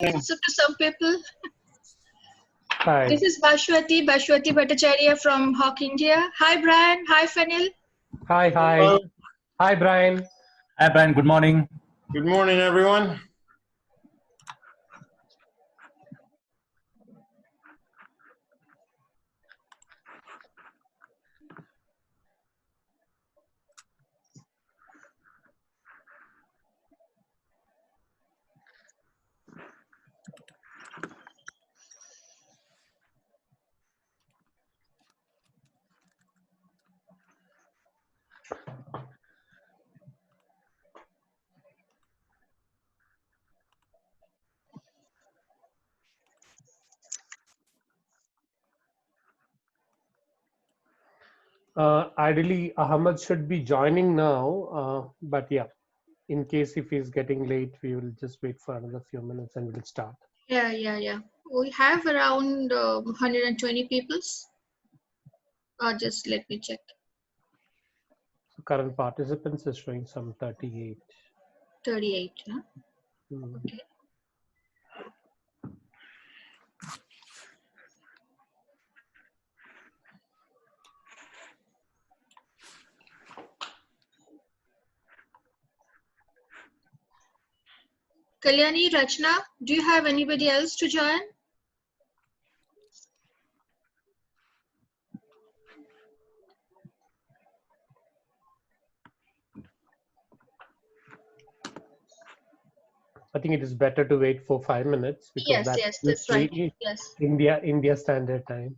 So to some people. Hi. This is Bashwati Bhattacharya from HOCK India. Hi Brian. Hi Fenil. Hi. Hello. Hi, Brian. Hi, Brian. Good morning. Good morning, everyone. Ideally, Ahmad should be joining now, but yeah, in case if he's getting late, we will just wait for another few minutes and we'll start. Yeah. We have around 120 peoples. Just let me check. So current participants is showing some 38. 38. Huh? Okay. Kalyani, Rachna, do you have anybody else to join? I think it is better to wait for 5 minutes because that's right. Yes. India standard time.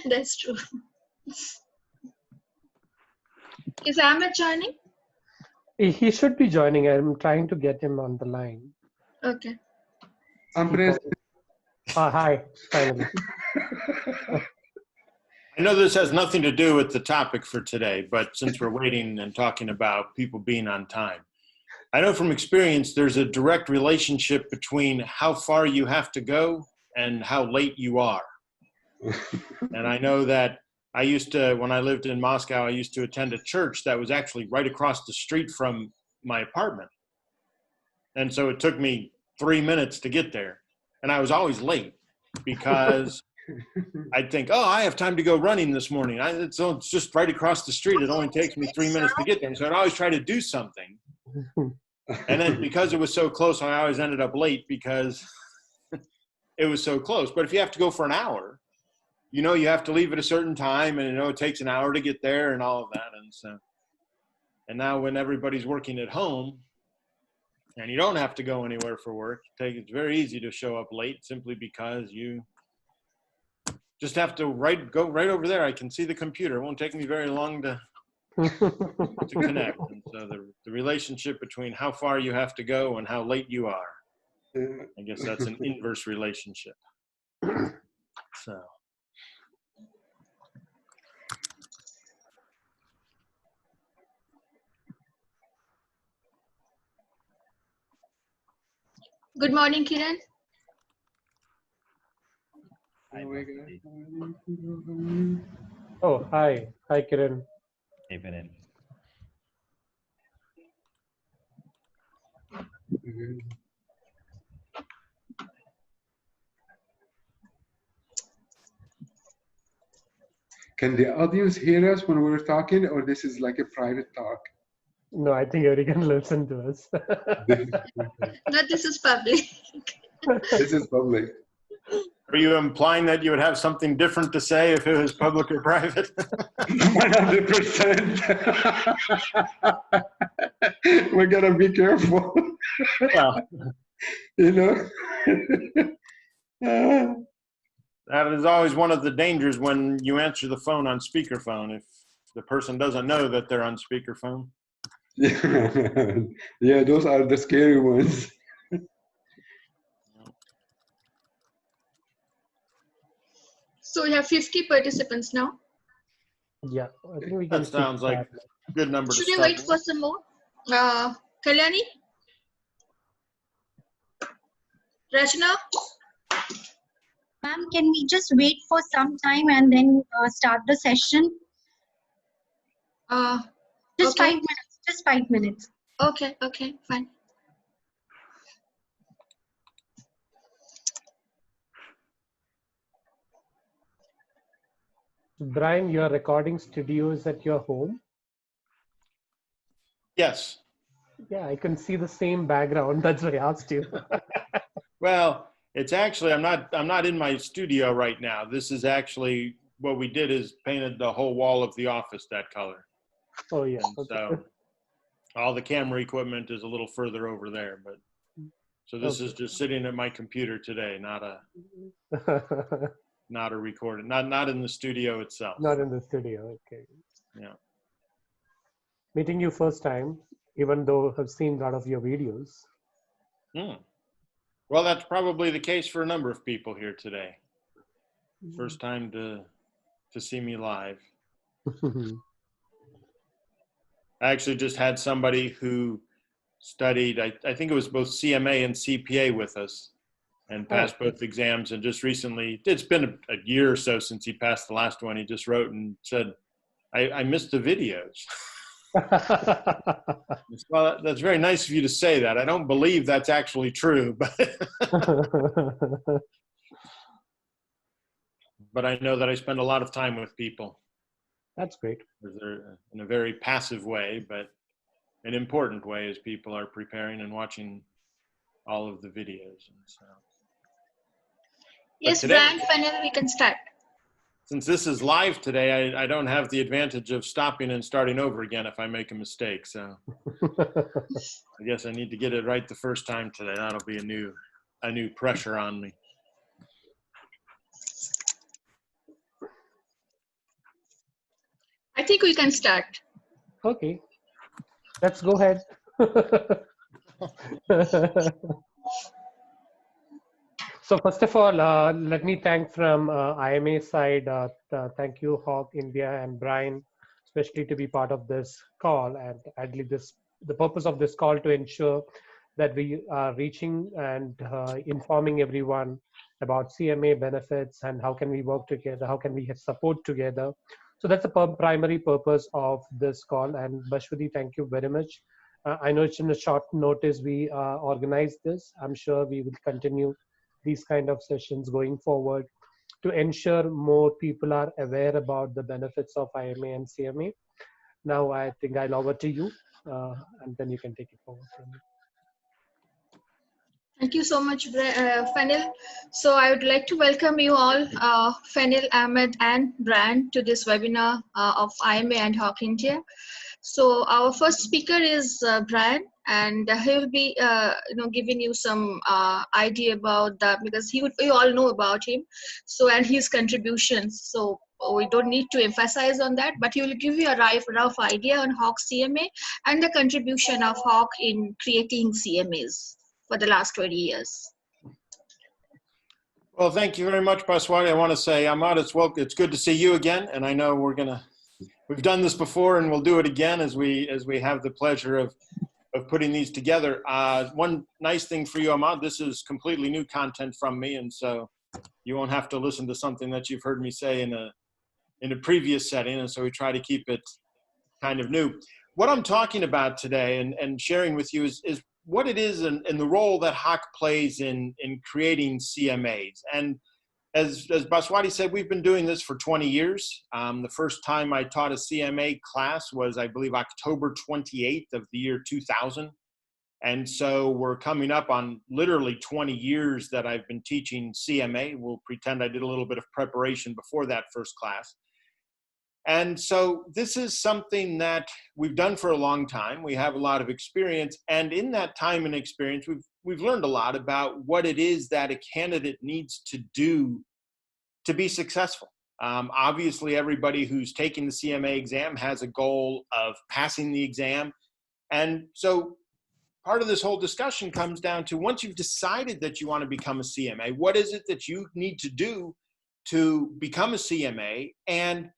That's true. Is Ahmed joining? He should be joining. I'm trying to get him on the line. Okay. I'm present. Hi, finally. I know this has nothing to do with the topic for today, but since we're waiting and talking about people being on time, I know from experience there's a direct relationship between how far you have to go and how late you are. And I know that I used to, when I lived in Moscow, I used to attend a church that was actually right across the street from my apartment. And so it took me 3 minutes to get there. And I was always late because I'd think, oh, I have time to go running this morning. It's just right across the street. It only takes me 3 minutes to get there. So I'd always try to do something. And then because it was so close, I always ended up late because it was so close. But if you have to go for an hour, you know you have to leave at a certain time, and you know it takes an hour to get there and all of that. And now when everybody's working at home and you don't have to go anywhere for work, it's very easy to show up late simply because you just have to go right over there. I can see the computer. It won't take me very long to connect. And so the relationship between how far you have to go and how late you are, I guess that's an inverse relationship. So. Good morning, Kiran. Oh, hi. Hi, Kiran. Hey, Viren. Can the audience hear us when we're talking, or this is like a private talk? No, I think everybody can listen to us. No, this is public. This is public. Are you implying that you would have something different to say if it was public or private? 100%. We gotta be careful. Well, You know? that is always one of the dangers when you answer the phone on speakerphone. If the person doesn't know that they're on speakerphone. Yeah, those are the scary ones. So we have 50 participants now. Yeah, I think we can. That sounds like a good number Should to we start wait for some more? Kalyani? Rachna? Ma'am, can we just wait for some time and then start the session? Just Okay. 5 minutes. Just 5 minutes. Okay, fine. Brian, your recording studio is at your home? Yes. Yeah, I can see the same background. That's why I asked you. Well, it's actually, I'm not in my studio right now. This is actually, what we did is painted the whole wall of the office that color. Oh, yeah. And so all the camera equipment is a little further over there, but so this is just sitting at my computer today, not a recording, not in the studio itself. Not in the studio. Okay. Yeah. Meeting you first time, even though I've seen a lot of your videos. Well, that's probably the case for a number of people here today. First time to see me live. I actually just had somebody who studied, I think it was both CMA and CPA with us, and passed both exams. And just recently, it's been a year or so since he passed the last one. He just wrote and said, I missed the videos. Well, that's very nice of you to say that. I don't believe that's actually true, but I know that I spend a lot of time with people. That's great. In a very passive way, but an important way, as people are preparing and watching all of the videos. And so, Yes, today, Brian, finally we can start. Since this is live today, I don't have the advantage of stopping and starting over again if I make a mistake. So I guess I need to get it right the first time today. That'll be a new pressure on me. I think we can start. Okay, let's go ahead. So first of all, let me thank from IMA side, thank you HOCK India and Brian, especially to be part of this call. And ideally the purpose of this call to ensure that we are reaching and informing everyone about CMA benefits and how can we work together, how can we have support together. So that's the primary purpose of this call. And Bashwati, thank you very much. I know it's in a short notice we organized this. I'm sure we will continue these kind of sessions going forward to ensure more people are aware about the benefits of IMA and CMA. Now I think I'll over to you and then you can take it forward from me. Thank you so much, Fanil. So I would like to welcome you all, Fanil, Ahmed, and Brian, to this webinar of IMA and HOCK India. So our first speaker is Brian, and he will be, giving you some idea about that, because we all know about him, so, and his contributions. So we don't need to emphasize on that, but he will give you a rough idea on HOCK CMA and the contribution of HOCK in creating CMAs for the last 20 years. Well, thank you very much, Baswati. I want to say, Ahmad, it's good to see you again, and I know we've done this before, and we'll do it again as we have the pleasure of putting these together. One nice thing for you, Ahmad, this is completely new content from me, and so you won't have to listen to something that you've heard me say in a previous setting, and so we try to keep it kind of new. What I'm talking about today and sharing with you is what it is and the role that HOCK plays in creating CMAs. And as Baswati said, we've been doing this for 20 years. The first time I taught a CMA class was, I believe, October 28th of the year 2000. And so we're coming up on literally 20 years that I've been teaching CMA. We'll pretend I did a little bit of preparation before that first class. And so this is something that we've done for a long time. We have a lot of experience. And in that time and experience, we've learned a lot about what it is that a candidate needs to do to be successful. Obviously, everybody who's taking the CMA exam has a goal of passing the exam. And so part of this whole discussion comes down to, once you've decided that you want to become a CMA, what is it that you need to do to become a CMA, and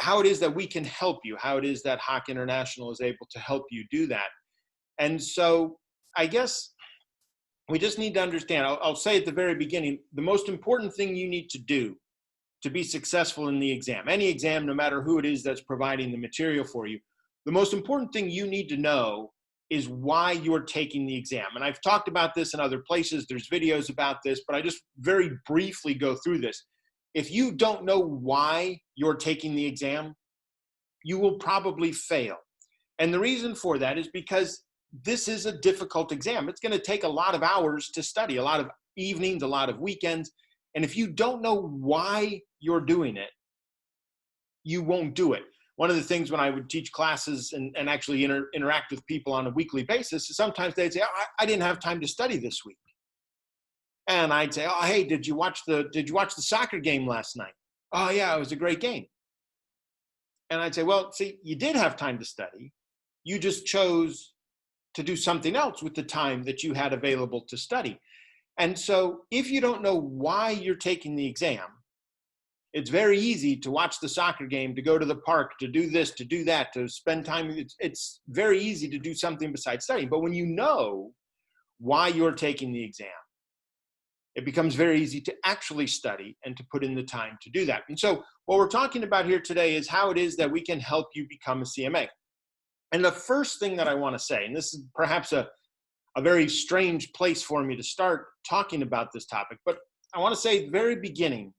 how it is that we can help you, how it is that HOCK International is able to help you do that. And so I guess we just need to understand, I'll say at the very beginning, the most important thing you need to do to be successful in the exam, any exam, no matter who it is that's providing the material for you, the most important thing you need to know is why you're taking the exam. And I've talked about this in other places, there's videos about this, but I just very briefly go through this. if you don't know why you're taking the exam, you will probably fail. And the reason for that is because this is a difficult exam. It's going to take a lot of hours to study, a lot of evenings, a lot of weekends. And if you don't know why you're doing it, you won't do it. One of the things when I would teach classes and actually interact with people on a weekly basis is sometimes they'd say, oh, I didn't have time to study this week. And I'd say, oh, hey, did you watch the soccer game last night? Oh yeah, it was a great game. And I'd say, well, see, you did have time to study. You just chose to do something else with the time that you had available to study. And so if you don't know why you're taking the exam, it's very easy to watch the soccer game, to go to the park, to do this, to do that, to spend time. It's very easy to do something besides studying. But when you know why you're taking the exam, it becomes very easy to actually study and to put in the time to do that. And so what we're talking about here today is how it is that we can help you become a CMA. And the first thing that I want to say, and this is perhaps a very strange place for me to start talking about this topic, but I want to say at the very beginning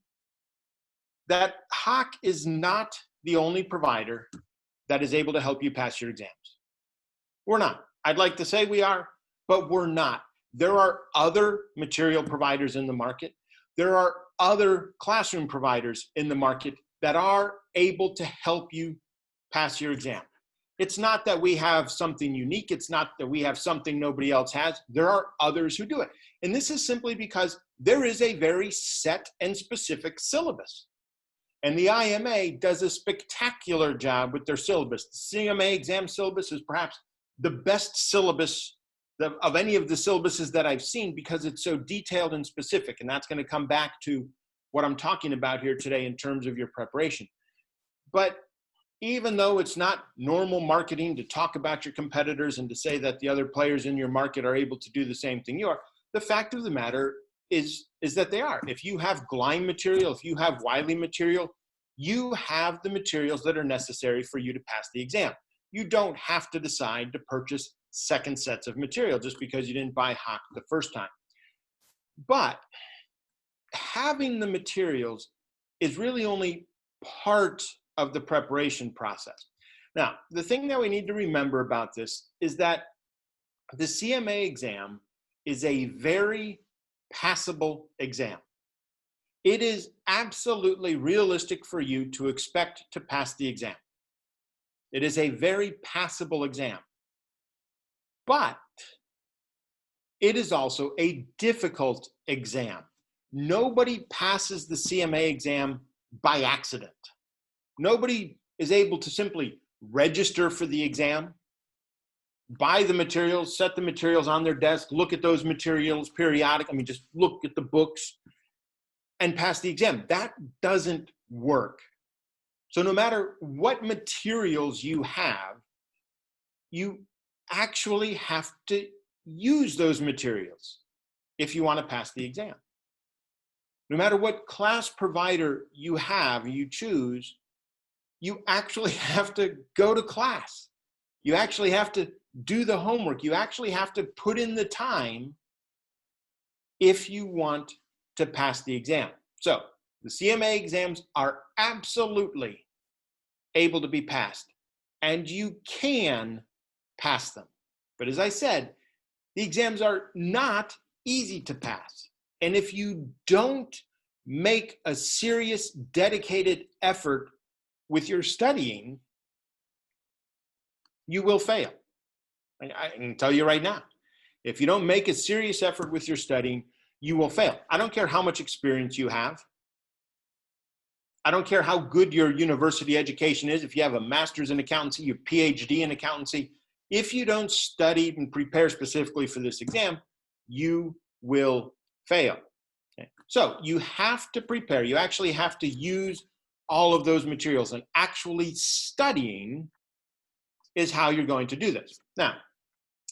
that HOCK is not the only provider that is able to help you pass your exams. We're not. I'd like to say we are, but we're not. There are other material providers in the market. There are other classroom providers in the market that are able to help you pass your exam. It's not that we have something unique. It's not that we have something nobody else has. There are others who do it. And this is simply because there is a very set and specific syllabus. And the IMA does a spectacular job with their syllabus. The CMA exam syllabus is perhaps the best syllabus of any of the syllabuses that I've seen because it's so detailed and specific. And that's going to come back to what I'm talking about here today in terms of your preparation. But even though it's not normal marketing to talk about your competitors and to say that the other players in your market are able to do the same thing you are, the fact of the matter is that they are. If you have Gleim material, if you have Wiley material, you have the materials that are necessary for you to pass the exam. You don't have to decide to purchase second sets of material just because you didn't buy HOCK the first time. But having the materials is really only part of the preparation process. Now, the thing that we need to remember about this is that the CMA exam is a very passable exam. It is absolutely realistic for you to expect to pass the exam. It is a very passable exam. But it is also a difficult exam. Nobody passes the CMA exam by accident. Nobody is able to simply register for the exam, buy the materials, set the materials on their desk, look at those materials periodically, just look at the books and pass the exam. That doesn't work. So no matter what materials you have, you actually have to use those materials if you want to pass the exam. No matter what class provider you have, you choose, you actually have to go to class. You actually have to do the homework. You actually have to put in the time if you want to pass the exam. So the CMA exams are absolutely able to be passed, and you can pass them. But as I said, the exams are not easy to pass. And if you don't make a serious, dedicated effort with your studying, you will fail. I can tell you right now, if you don't make a serious effort with your studying, you will fail. I don't care how much experience you have. I don't care how good your university education is. If you have a master's in accountancy, your PhD in accountancy, if you don't study and prepare specifically for this exam, you will fail. Okay? So you have to prepare. You actually have to use all of those materials, and actually studying is how you're going to do this. Now,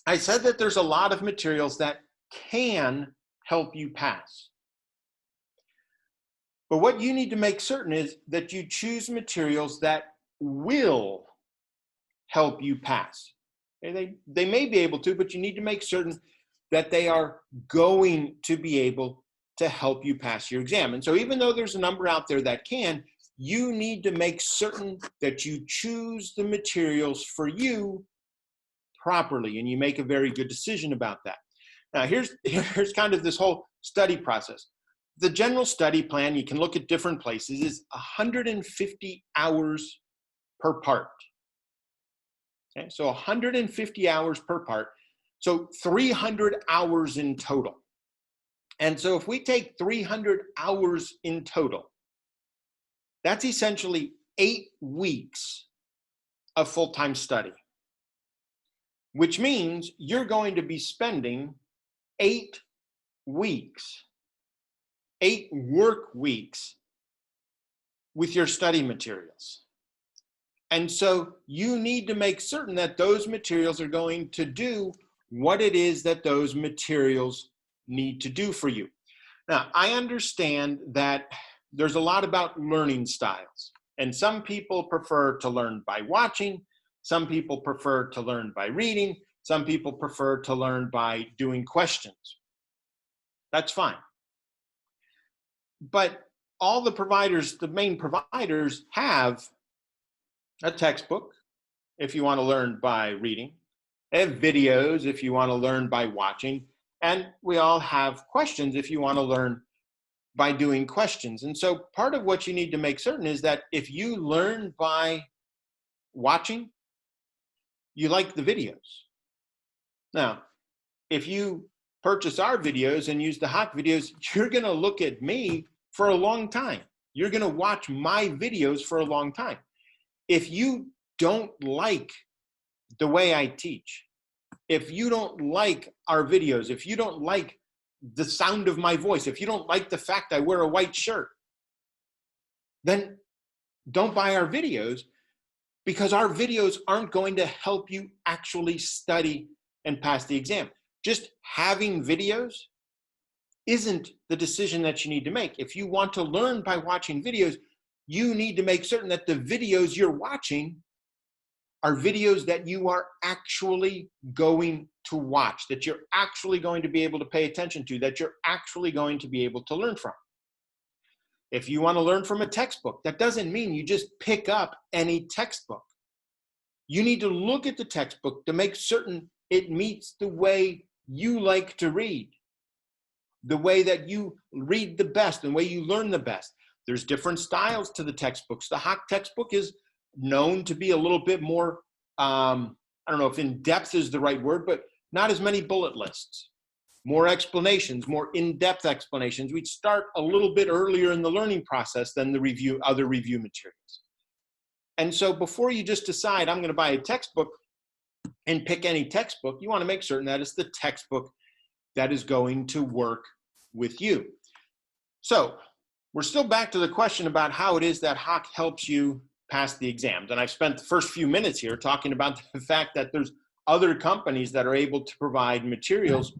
I said that there's a lot of materials that can help you pass. But what you need to make certain is that you choose materials that will help you pass. They may be able to, but you need to make certain that they are going to be able to help you pass your exam. And so even though there's a number out there that can, you need to make certain that you choose the materials for you properly, and you make a very good decision about that. Now, here's kind of this whole study process. The general study plan, you can look at different places, is 150 hours per part. Okay, so 150 hours per part, so 300 hours in total. And so if we take 300 hours in total, that's essentially 8 weeks of full-time study, which means you're going to be spending 8 weeks, 8 work weeks with your study materials. And so you need to make certain that those materials are going to do what it is that those materials need to do for you. Now, I understand that there's a lot about learning styles, and some people prefer to learn by watching, some people prefer to learn by reading, some people prefer to learn by doing questions. That's fine. But all the providers, the main providers, have a textbook if you want to learn by reading. They have videos if you want to learn by watching. And we all have questions if you want to learn by doing questions. And so part of what you need to make certain is that if you learn by watching, you like the videos. Now, if you purchase our videos and use the HOCK videos, you're going to look at me for a long time. You're going to watch my videos for a long time. If you don't like the way I teach, if you don't like our videos, if you don't like the sound of my voice, if you don't like the fact I wear a white shirt, then don't buy our videos, because our videos aren't going to help you actually study and pass the exam. Just having videos isn't the decision that you need to make. If you want to learn by watching videos, you need to make certain that the videos you're watching are videos that you are actually going to watch, that you're actually going to be able to pay attention to, that you're actually going to be able to learn from. If you want to learn from a textbook, that doesn't mean you just pick up any textbook. You need to look at the textbook to make certain it meets the way you like to read, the way that you read the best, the way you learn the best. There's different styles to the textbooks. The HOCK textbook is known to be a little bit more, I don't know if in-depth is the right word, but not as many bullet lists, more explanations, more in-depth explanations. We'd start a little bit earlier in the learning process than the other review materials. And so before you just decide, I'm going to buy a textbook and pick any textbook, you want to make certain that it's the textbook that is going to work with you. So we're still back to the question about how it is that HOCK helps you pass the exams. And I've spent the first few minutes here talking about the fact that there's other companies that are able to provide materials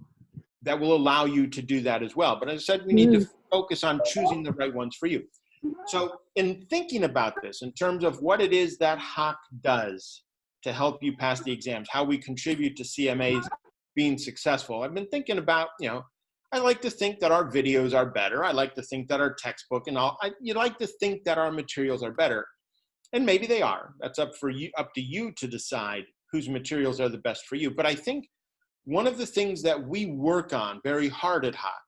that will allow you to do that as well. But as I said, we need to focus on choosing the right ones for you. So in thinking about this, in terms of what it is that HOCK does to help you pass the exams, how we contribute to CMAs being successful, I've been thinking about, I like to think that our videos are better. I like to think that our textbook and all, you like to think that our materials are better. And maybe they are. That's up to you to decide whose materials are the best for you. But I think one of the things that we work on very hard at HOCK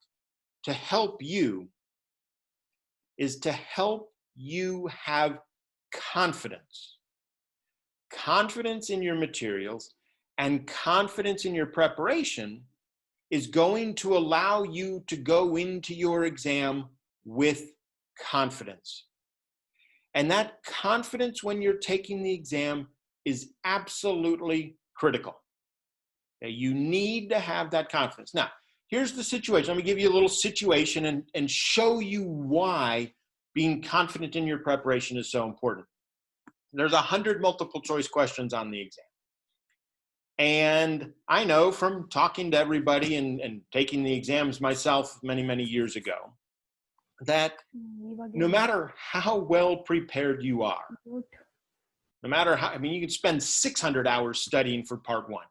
to help you is to help you have confidence. Confidence in your materials and confidence in your preparation is going to allow you to go into your exam with confidence. And that confidence when you're taking the exam is absolutely critical. Okay, you need to have that confidence. Now, here's the situation. Let me give you a little situation and show you why being confident in your preparation is so important. There's 100 multiple choice questions on the exam. And I know from talking to everybody and taking the exams myself many, many years ago, that no matter how well prepared you are, no matter how, you could spend 600 hours studying for part one.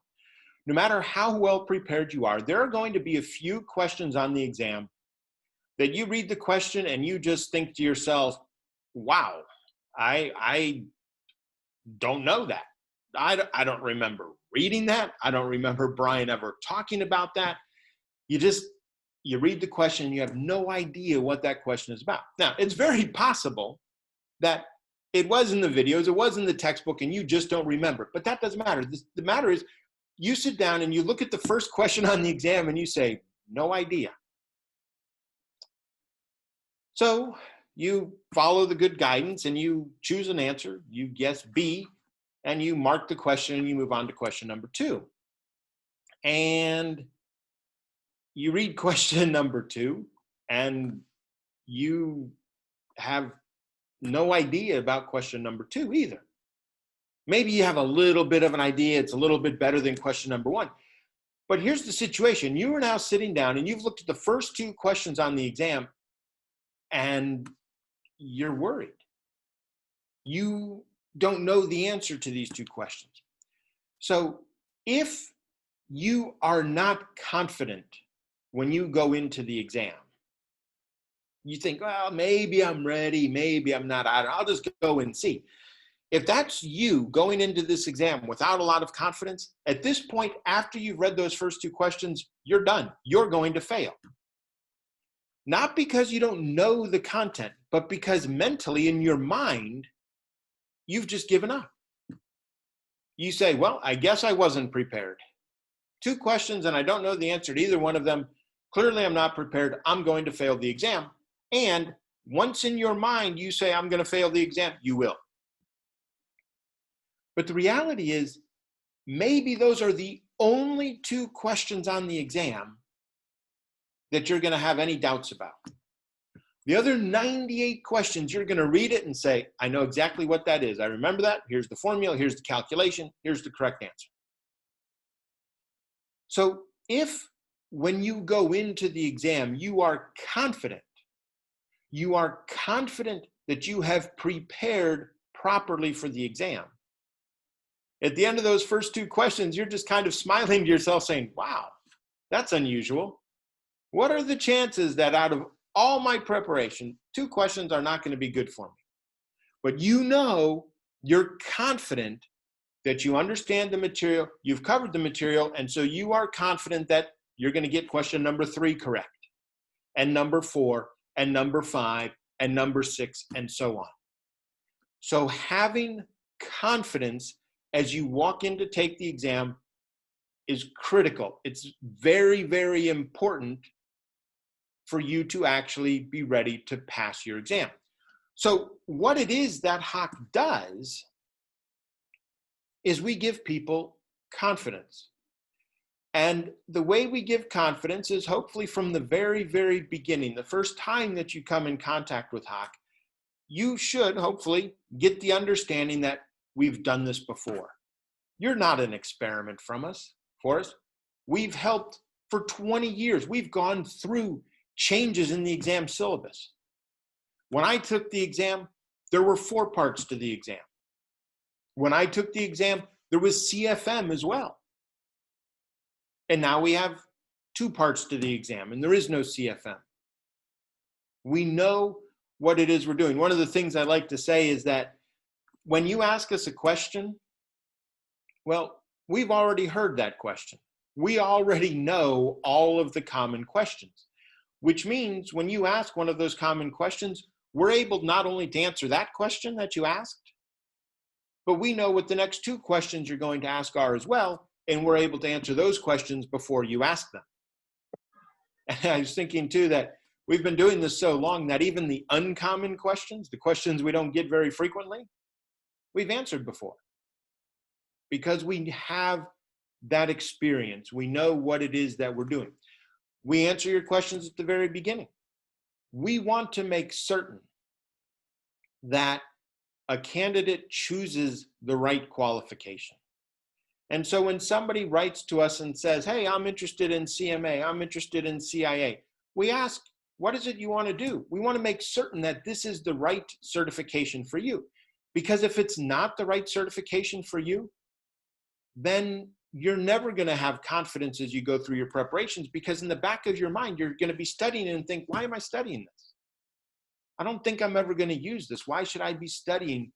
No matter how well prepared you are, there are going to be a few questions on the exam that you read the question and you just think to yourself, wow, I don't know that. I don't remember reading that. I don't remember Brian ever talking about that. You read the question and you have no idea what that question is about. Now, it's very possible that it was in the videos, it was in the textbook, and you just don't remember. But that doesn't matter. The matter is, you sit down and you look at the first question on the exam and you say, no idea. So you follow the good guidance and you choose an answer. You guess B, and you mark the question and you move on to question number 2. And you read question number 2 and you have no idea about question number 2 either. Maybe you have a little bit of an idea. It's a little bit better than question number 1. But here's the situation. You are now sitting down and you've looked at the first 2 questions on the exam and you're worried. You don't know the answer to these 2 questions. So if you are not confident when you go into the exam, you think, well, maybe I'm ready, maybe I'm not, I'll just go and see. If that's you going into this exam without a lot of confidence, at this point, after you've read those first 2 questions, you're done. You're going to fail. Not because you don't know the content, but because mentally in your mind, you've just given up. You say, well, I guess I wasn't prepared. 2 questions and I don't know the answer to either one of them. Clearly I'm not prepared. I'm going to fail the exam. And once in your mind you say, I'm going to fail the exam, you will. But the reality is, maybe those are the only 2 questions on the exam that you're going to have any doubts about. The other 98 questions, you're going to read it and say, I know exactly what that is. I remember that. Here's the formula. Here's the calculation. Here's the correct answer. So if when you go into the exam, you are confident that you have prepared properly for the exam, at the end of those first 2 questions, you're just kind of smiling to yourself saying, wow, that's unusual. What are the chances that out of all my preparation, 2 questions are not going to be good for me? But you're confident that you understand the material, you've covered the material, and so you are confident that you're going to get question number 3 correct, and number 4, and number 5, and number 6, and so on. So having confidence as you walk in to take the exam is critical. It's very, very important for you to actually be ready to pass your exam. So what it is that HOCK does is we give people confidence. And the way we give confidence is hopefully from the very, very beginning. The first time that you come in contact with HOCK, you should hopefully get the understanding that we've done this before. You're not an experiment for us. We've helped for 20 years. We've gone through changes in the exam syllabus. When I took the exam, there were 4 parts to the exam. When I took the exam, there was CFM as well. And now we have 2 parts to the exam, and there is no CFM. We know what it is we're doing. One of the things I like to say is that when you ask us a question, well, we've already heard that question. We already know all of the common questions, which means when you ask one of those common questions, we're able not only to answer that question that you asked, but we know what the next 2 questions you're going to ask are as well, and we're able to answer those questions before you ask them. And I was thinking too that we've been doing this so long that even the uncommon questions, the questions we don't get very frequently, we've answered before. Because we have that experience. We know what it is that we're doing. We answer your questions at the very beginning. We want to make certain that a candidate chooses the right qualification. And so when somebody writes to us and says, hey, I'm interested in CMA, I'm interested in CIA, we ask, what is it you want to do? We want to make certain that this is the right certification for you. Because if it's not the right certification for you, then you're never going to have confidence as you go through your preparations, because in the back of your mind, you're going to be studying and think, why am I studying this? I don't think I'm ever going to use this. Why should I be studying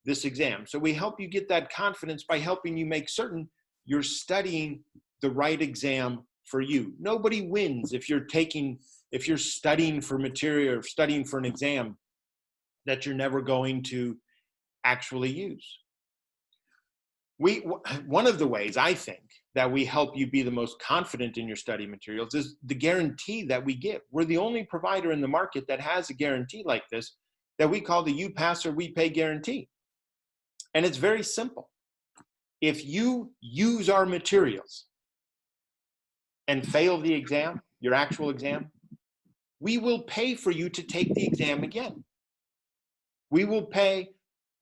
this exam? So we help you get that confidence by helping you make certain you're studying the right exam for you. Nobody wins if you're studying for material or studying for an exam that you're never going to actually use. One of the ways I think that we help you be the most confident in your study materials is the guarantee that we give. We're the only provider in the market that has a guarantee like this that we call the You Pass or We Pay guarantee. And it's very simple. If you use our materials and fail the exam, your actual exam, we will pay for you to take the exam again. We will pay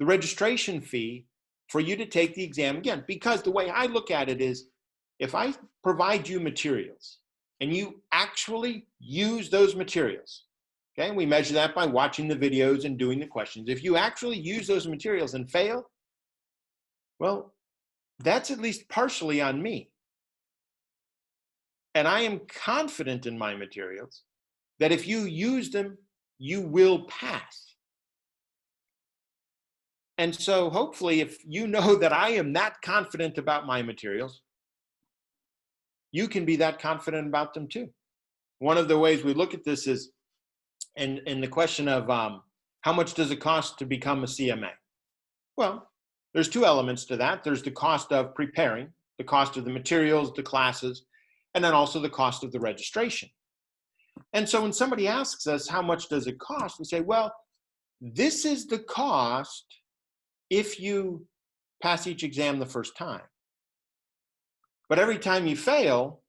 the registration fee for you to take the exam again. Because the way I look at it is, if I provide you materials and you actually use those materials, okay, we measure that by watching the videos and doing the questions. If you actually use those materials and fail, well, that's at least partially on me. And I am confident in my materials that if you use them, you will pass. And so hopefully, if you know that I am that confident about my materials, you can be that confident about them too. One of the ways we look at this is in the question of how much does it cost to become a CMA? Well, there's two elements to that. There's the cost of preparing, the cost of the materials, the classes, and then also the cost of the registration. And so when somebody asks us, how much does it cost? We say, well, this is the cost if you pass each exam the first time. But every time you fail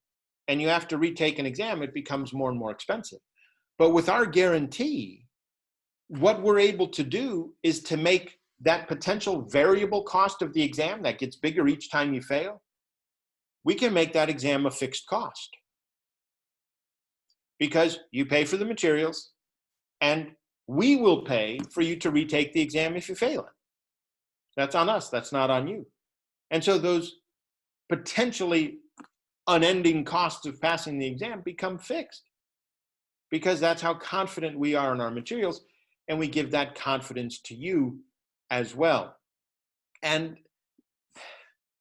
and you have to retake an exam, it becomes more and more expensive. But with our guarantee, what we're able to do is to make that potential variable cost of the exam that gets bigger each time you fail, we can make that exam a fixed cost. Because you pay for the materials and we will pay for you to retake the exam if you fail it. That's on us, that's not on you. And so those potentially unending costs of passing the exam become fixed, because that's how confident we are in our materials, and we give that confidence to you as well. And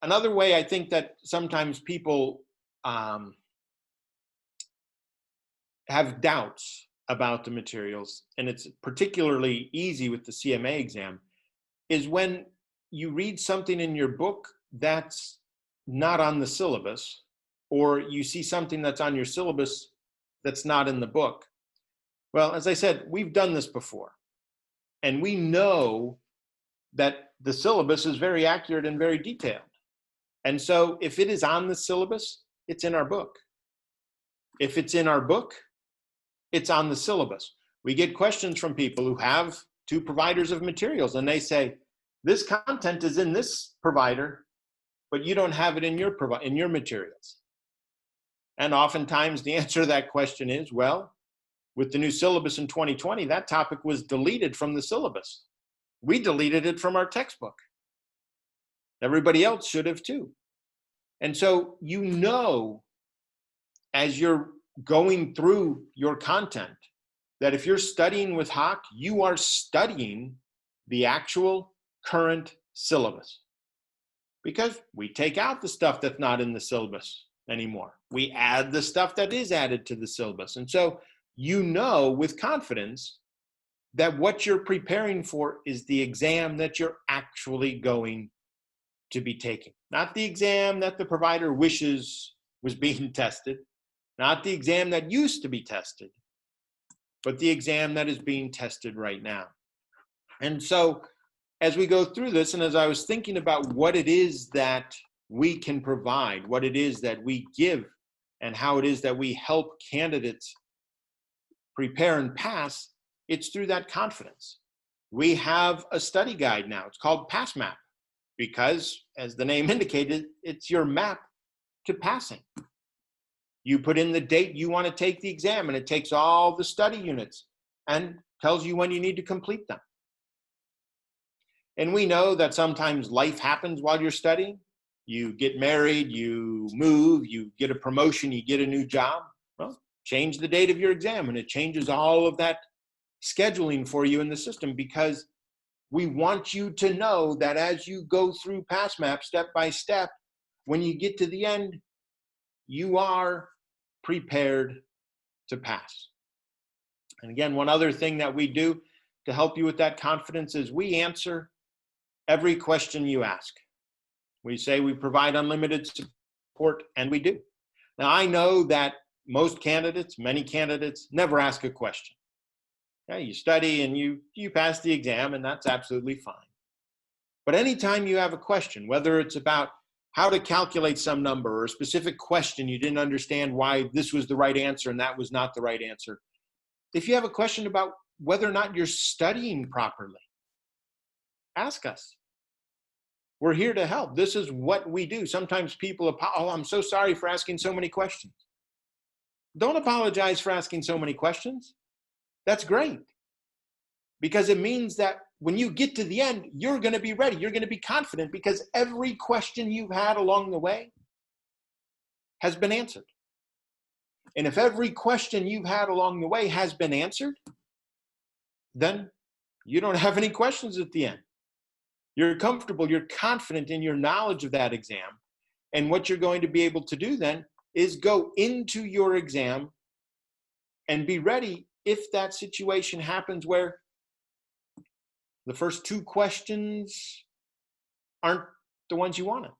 another way I think that sometimes people have doubts about the materials, and it's particularly easy with the CMA exam, is when you read something in your book that's not on the syllabus, or you see something that's on your syllabus that's not in the book. Well, as I said, we've done this before, and we know that the syllabus is very accurate and very detailed. And so if it is on the syllabus, it's in our book. If it's in our book, it's on the syllabus. We get questions from people who have two providers of materials, and they say, this content is in this provider, but you don't have it in your materials. And oftentimes the answer to that question is, well, with the new syllabus in 2020, that topic was deleted from the syllabus. We deleted it from our textbook. Everybody else should have too. And so you know, as you're going through your content, that if you're studying with HOCK, you are studying the actual current syllabus. Because we take out the stuff that's not in the syllabus anymore. We add the stuff that is added to the syllabus. And so you know with confidence that what you're preparing for is the exam that you're actually going to be taking. Not the exam that the provider wishes was being tested, not the exam that used to be tested, but the exam that is being tested right now. And so as we go through this, and as I was thinking about what it is that we can provide, what it is that we give, and how it is that we help candidates prepare and pass, it's through that confidence. We have a study guide now. It's called Pass Map, because as the name indicated, it's your map to passing. You put in the date you want to take the exam, and it takes all the study units and tells you when you need to complete them. And we know that sometimes life happens while you're studying. you get married, you move, you get a promotion, you get a new job. Well, change the date of your exam, and it changes all of that scheduling for you in the system, because we want you to know that as you go through PassMap step by step, when you get to the end, you are prepared to pass. And again, one other thing that we do to help you with that confidence is we answer every question you ask. We say we provide unlimited support, and we do. Now, I know that most candidates, many candidates, never ask a question. Yeah, you study and you pass the exam, and that's absolutely fine. But anytime you have a question, whether it's about how to calculate some number or a specific question you didn't understand why this was the right answer and that was not the right answer, if you have a question about whether or not you're studying properly, ask us. We're here to help. This is what we do. Sometimes people, oh, I'm so sorry for asking so many questions. Don't apologize for asking so many questions. That's great, because it means that when you get to the end, you're going to be ready. You're going to be confident, because every question you've had along the way has been answered. And if every question you've had along the way has been answered, then you don't have any questions at the end. You're comfortable, you're confident in your knowledge of that exam. And what you're going to be able to do then is go into your exam and be ready if that situation happens where the first two questions aren't the ones you wanted,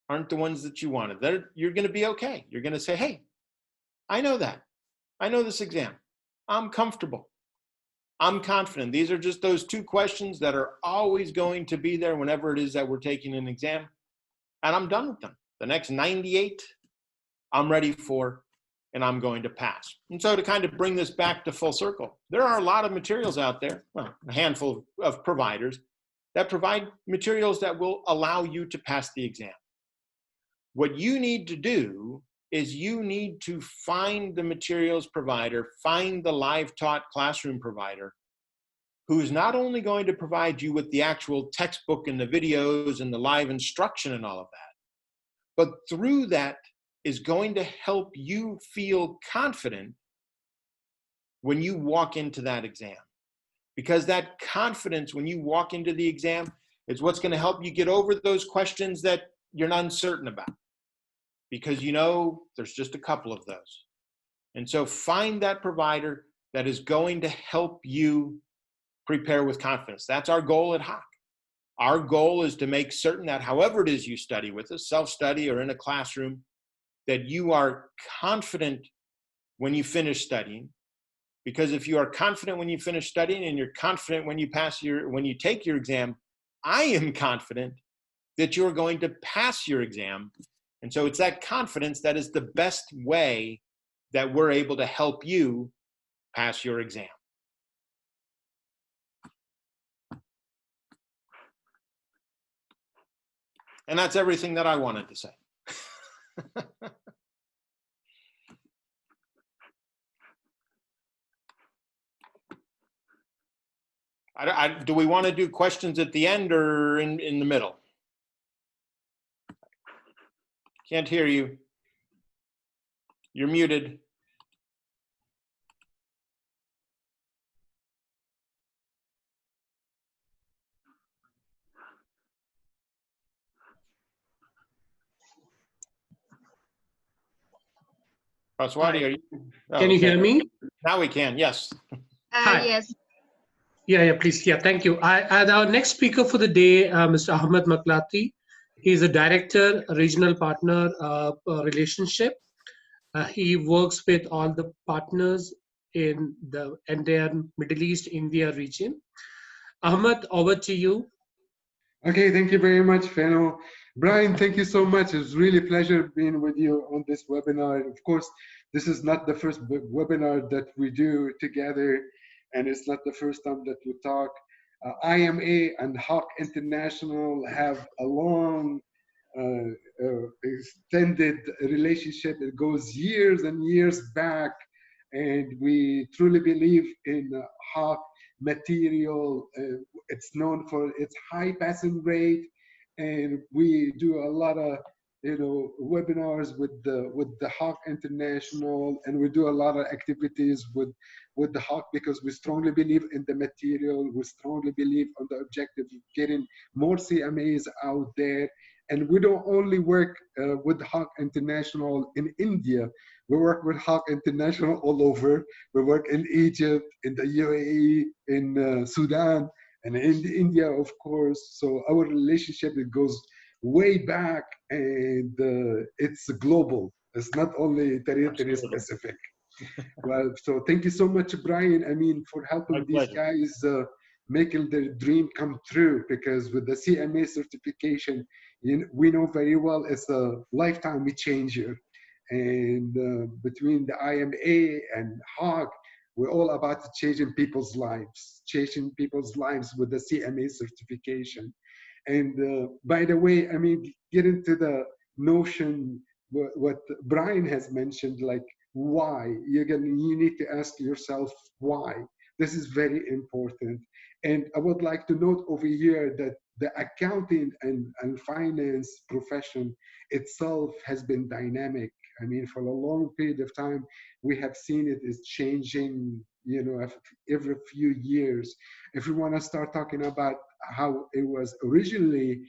aren't the ones that you wanted. You're going to be okay. You're going to say, hey, I know that. I know this exam. I'm comfortable. I'm confident. These are just those two questions that are always going to be there whenever it is that we're taking an exam. And I'm done with them. The next 98, I'm ready for, and I'm going to pass. And so to kind of bring this back to full circle, there are a lot of materials out there, well, a handful of providers that provide materials that will allow you to pass the exam. What you need to do is you need to find the materials provider, find the live taught classroom provider, who's not only going to provide you with the actual textbook and the videos and the live instruction and all of that, but through that is going to help you feel confident when you walk into that exam. Because that confidence when you walk into the exam is what's going to help you get over those questions that you're not uncertain about. Because you know there's just a couple of those. And so find that provider that is going to help you prepare with confidence. That's our goal at HOCK. Our goal is to make certain that however it is you study with us, self-study or in a classroom, that you are confident when you finish studying. Because if you are confident when you finish studying and you're confident when you take your exam, I am confident that you're going to pass your exam. And so it's that confidence that is the best way that we're able to help you pass your exam. And that's everything that I wanted to say. Do we want to do questions at the end or in the middle? Can't hear you. You're muted. Paswadi, are you? Oh, Can you okay. hear me? Now we can, yes. Hi. Yes. Yeah, please. Yeah, thank you. And our next speaker for the day, Mr. Ahmed Maklati. He's a director, regional partner relationship. He works with all the partners in the entire Middle East, India region. Ahmed, over to you. Okay, thank you very much, Fano. Brian, thank you so much. It's really a pleasure being with you on this webinar. Of course, this is not the first webinar that we do together, and it's not the first time that we talk. IMA and HOCK International have a long, extended relationship. It goes years and years back, and we truly believe in HOCK material. It's known for its high passing rate and we do a lot of webinars with the HOCK International, and we do a lot of activities with the HOCK because we strongly believe in the material. We strongly believe on the objective of getting more CMAs out there. And we don't only work with HOCK International in India. We work with HOCK International all over. We work in Egypt, in the UAE, in Sudan, and in India, of course. So our relationship, it goes way back, and it's global. It's not only territory specific. Well, so thank you so much, Brian. I mean, for helping these guys making their dream come true, because with the CMA certification, we know very well it's a lifetime changer. And between the IMA and HOCK, we're all about changing people's lives with the CMA certification. And by the way, I mean, get into the notion what Brian has mentioned, like why. You need to ask yourself why. This is very important. And I would like to note over here that the accounting and finance profession itself has been dynamic. I mean, for a long period of time, we have seen it is changing, every few years. If we want to start talking about how it was originally,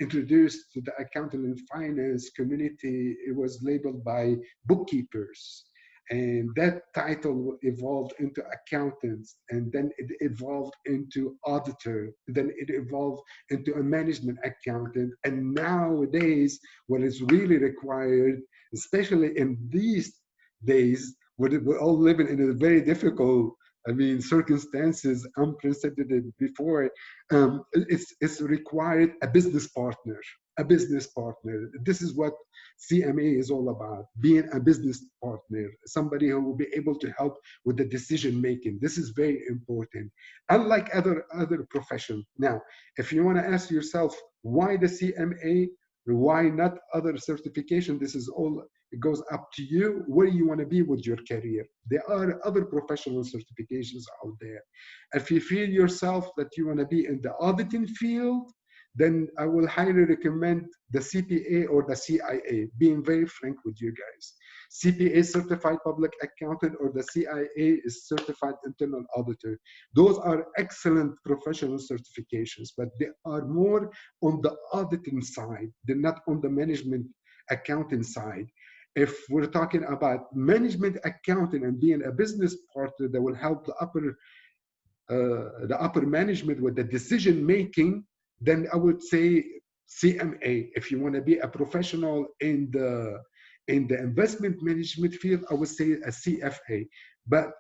introduced to the accounting and finance community, it was labeled by bookkeepers. And that title evolved into accountants, and then it evolved into auditor, then it evolved into a management accountant. And nowadays, what is really required, especially in these days, we're all living in a very difficult, circumstances, unprecedented before. It's required a business partner. This is what CMA is all about, being a business partner, somebody who will be able to help with the decision making. This is very important. Unlike other professions. Now, if you want to ask yourself, why the CMA? Why not other certification? This is all, it goes up to you, where you want to be with your career. There are other professional certifications out there. If you feel yourself that you want to be in the auditing field, then I will highly recommend the CPA or the CIA, being very frank with you guys. CPA, Certified Public Accountant, or the CIA is Certified Internal Auditor. Those are excellent professional certifications, but they are more on the auditing side. They're not on the management accounting side. If we're talking about management accounting and being a business partner that will help the upper management with the decision making, then I would say CMA. If you want to be a professional in the investment management field, I would say a CFA. But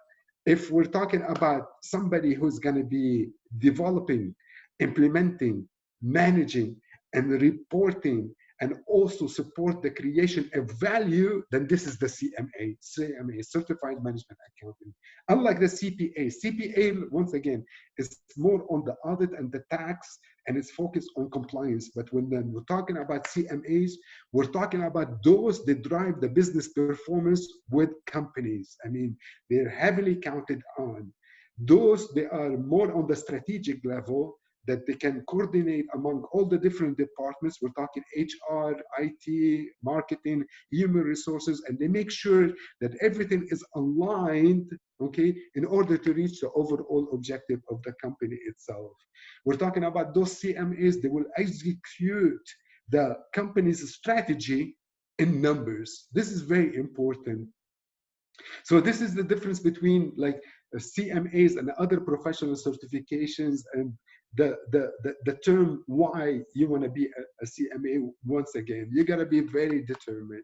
if we're talking about somebody who's going to be developing, implementing, managing, and reporting, and also support the creation of value, then this is the CMA, Certified Management Accountant. Unlike the CPA, once again, is more on the audit and the tax, and it's focused on compliance. But when then we're talking about CMAs, we're talking about those that drive the business performance with companies. I mean, they're heavily counted on. Those, they are more on the strategic level, that they can coordinate among all the different departments. We're talking HR, IT, marketing, human resources, and they make sure that everything is aligned, okay, in order to reach the overall objective of the company itself. We're talking about those CMAs, they will execute the company's strategy in numbers. This is very important. So this is the difference between like CMAs and other professional certifications, and the term why you want to be a CMA. Once again, you got to be very determined.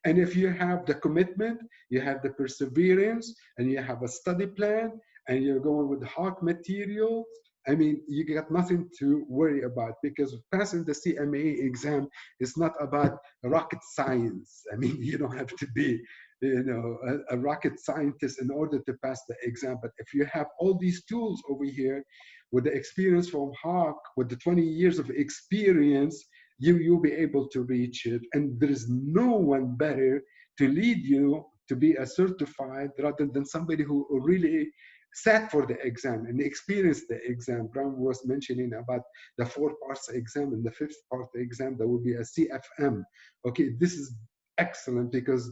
And if you have the commitment, you have the perseverance, and you have a study plan, and you're going with HOCK materials, I mean, you got nothing to worry about, because passing the CMA exam is not about rocket science. I mean, you don't have to be, a rocket scientist in order to pass the exam. But if you have all these tools over here, with the experience from HOCK, with the 20 years of experience, you'll be able to reach it. And there is no one better to lead you to be a certified rather than somebody who really sat for the exam and experienced the exam. Brian was mentioning about the 4 parts exam, and the 5th part exam, there will be a CFM. Okay, this is excellent because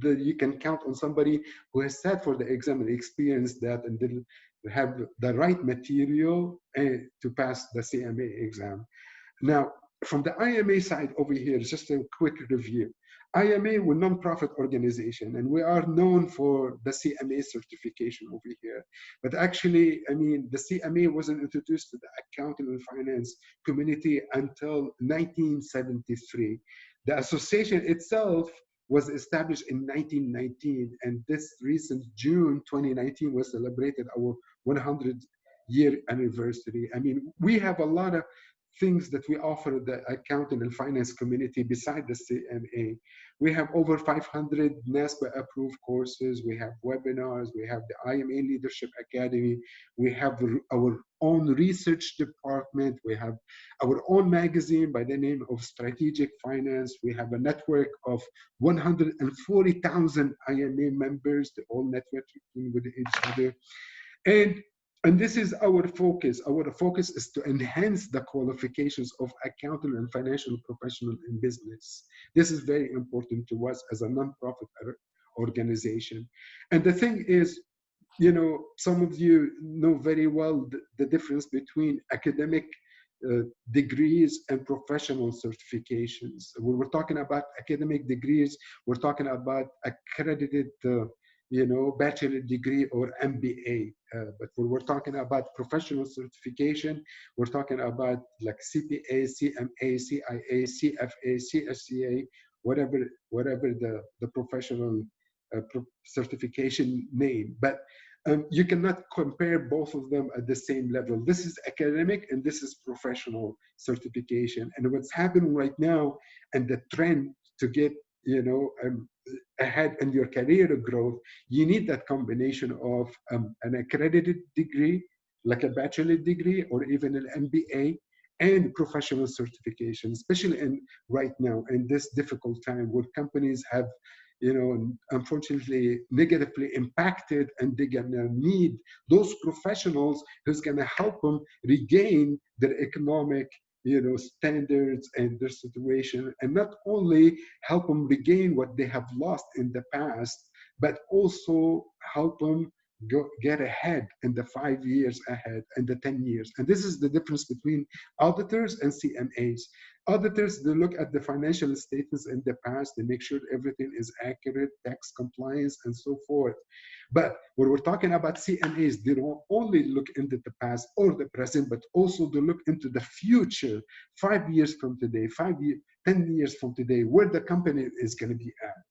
you can count on somebody who has sat for the exam and experienced that, and then have the right material to pass the CMA exam. Now, from the IMA side over here, just a quick review. IMA, we're a non-profit organization, and we are known for the CMA certification over here. But actually, I mean, the CMA wasn't introduced to the accounting and finance community until 1973. The association itself was established in 1919, and this recent June 2019 was celebrated our 100-year anniversary. I mean, we have a lot of things that we offer the accounting and finance community beside the CMA. We have over 500 NASPA approved courses. We have webinars. We have the IMA Leadership Academy. We have our own research department. We have our own magazine by the name of Strategic Finance. We have a network of 140,000 IMA members, they all networking with each other. And this is our focus. Our focus is to enhance the qualifications of accountant and financial professional in business. This is very important to us as a nonprofit organization. And the thing is, you know, some of you know very well the difference between academic degrees and professional certifications. When we're talking about academic degrees, we're talking about accredited you know, bachelor degree or MBA. But when we're talking about professional certification, we're talking about like CPA, CMA, CIA, CFA, CSCA, whatever the professional certification name. But you cannot compare both of them at the same level. This is academic and this is professional certification. And what's happening right now, and the trend to get, you know, ahead in your career growth, you need that combination of an accredited degree, like a bachelor degree or even an MBA, and professional certification, especially in right now in this difficult time where companies have, you know, unfortunately negatively impacted, and they're gonna need those professionals who's gonna help them regain their economic, you know, standards and their situation, and not only help them regain what they have lost in the past, but also help them get ahead in the 5 years ahead and the 10 years. And this is the difference between auditors and CMAs. Auditors, they look at the financial statements in the past, they make sure everything is accurate, tax compliance, and so forth. But when we're talking about CMAs, they don't only look into the past or the present, but also they look into the future, 5 years from today, 10 years from today, where the company is going to be at.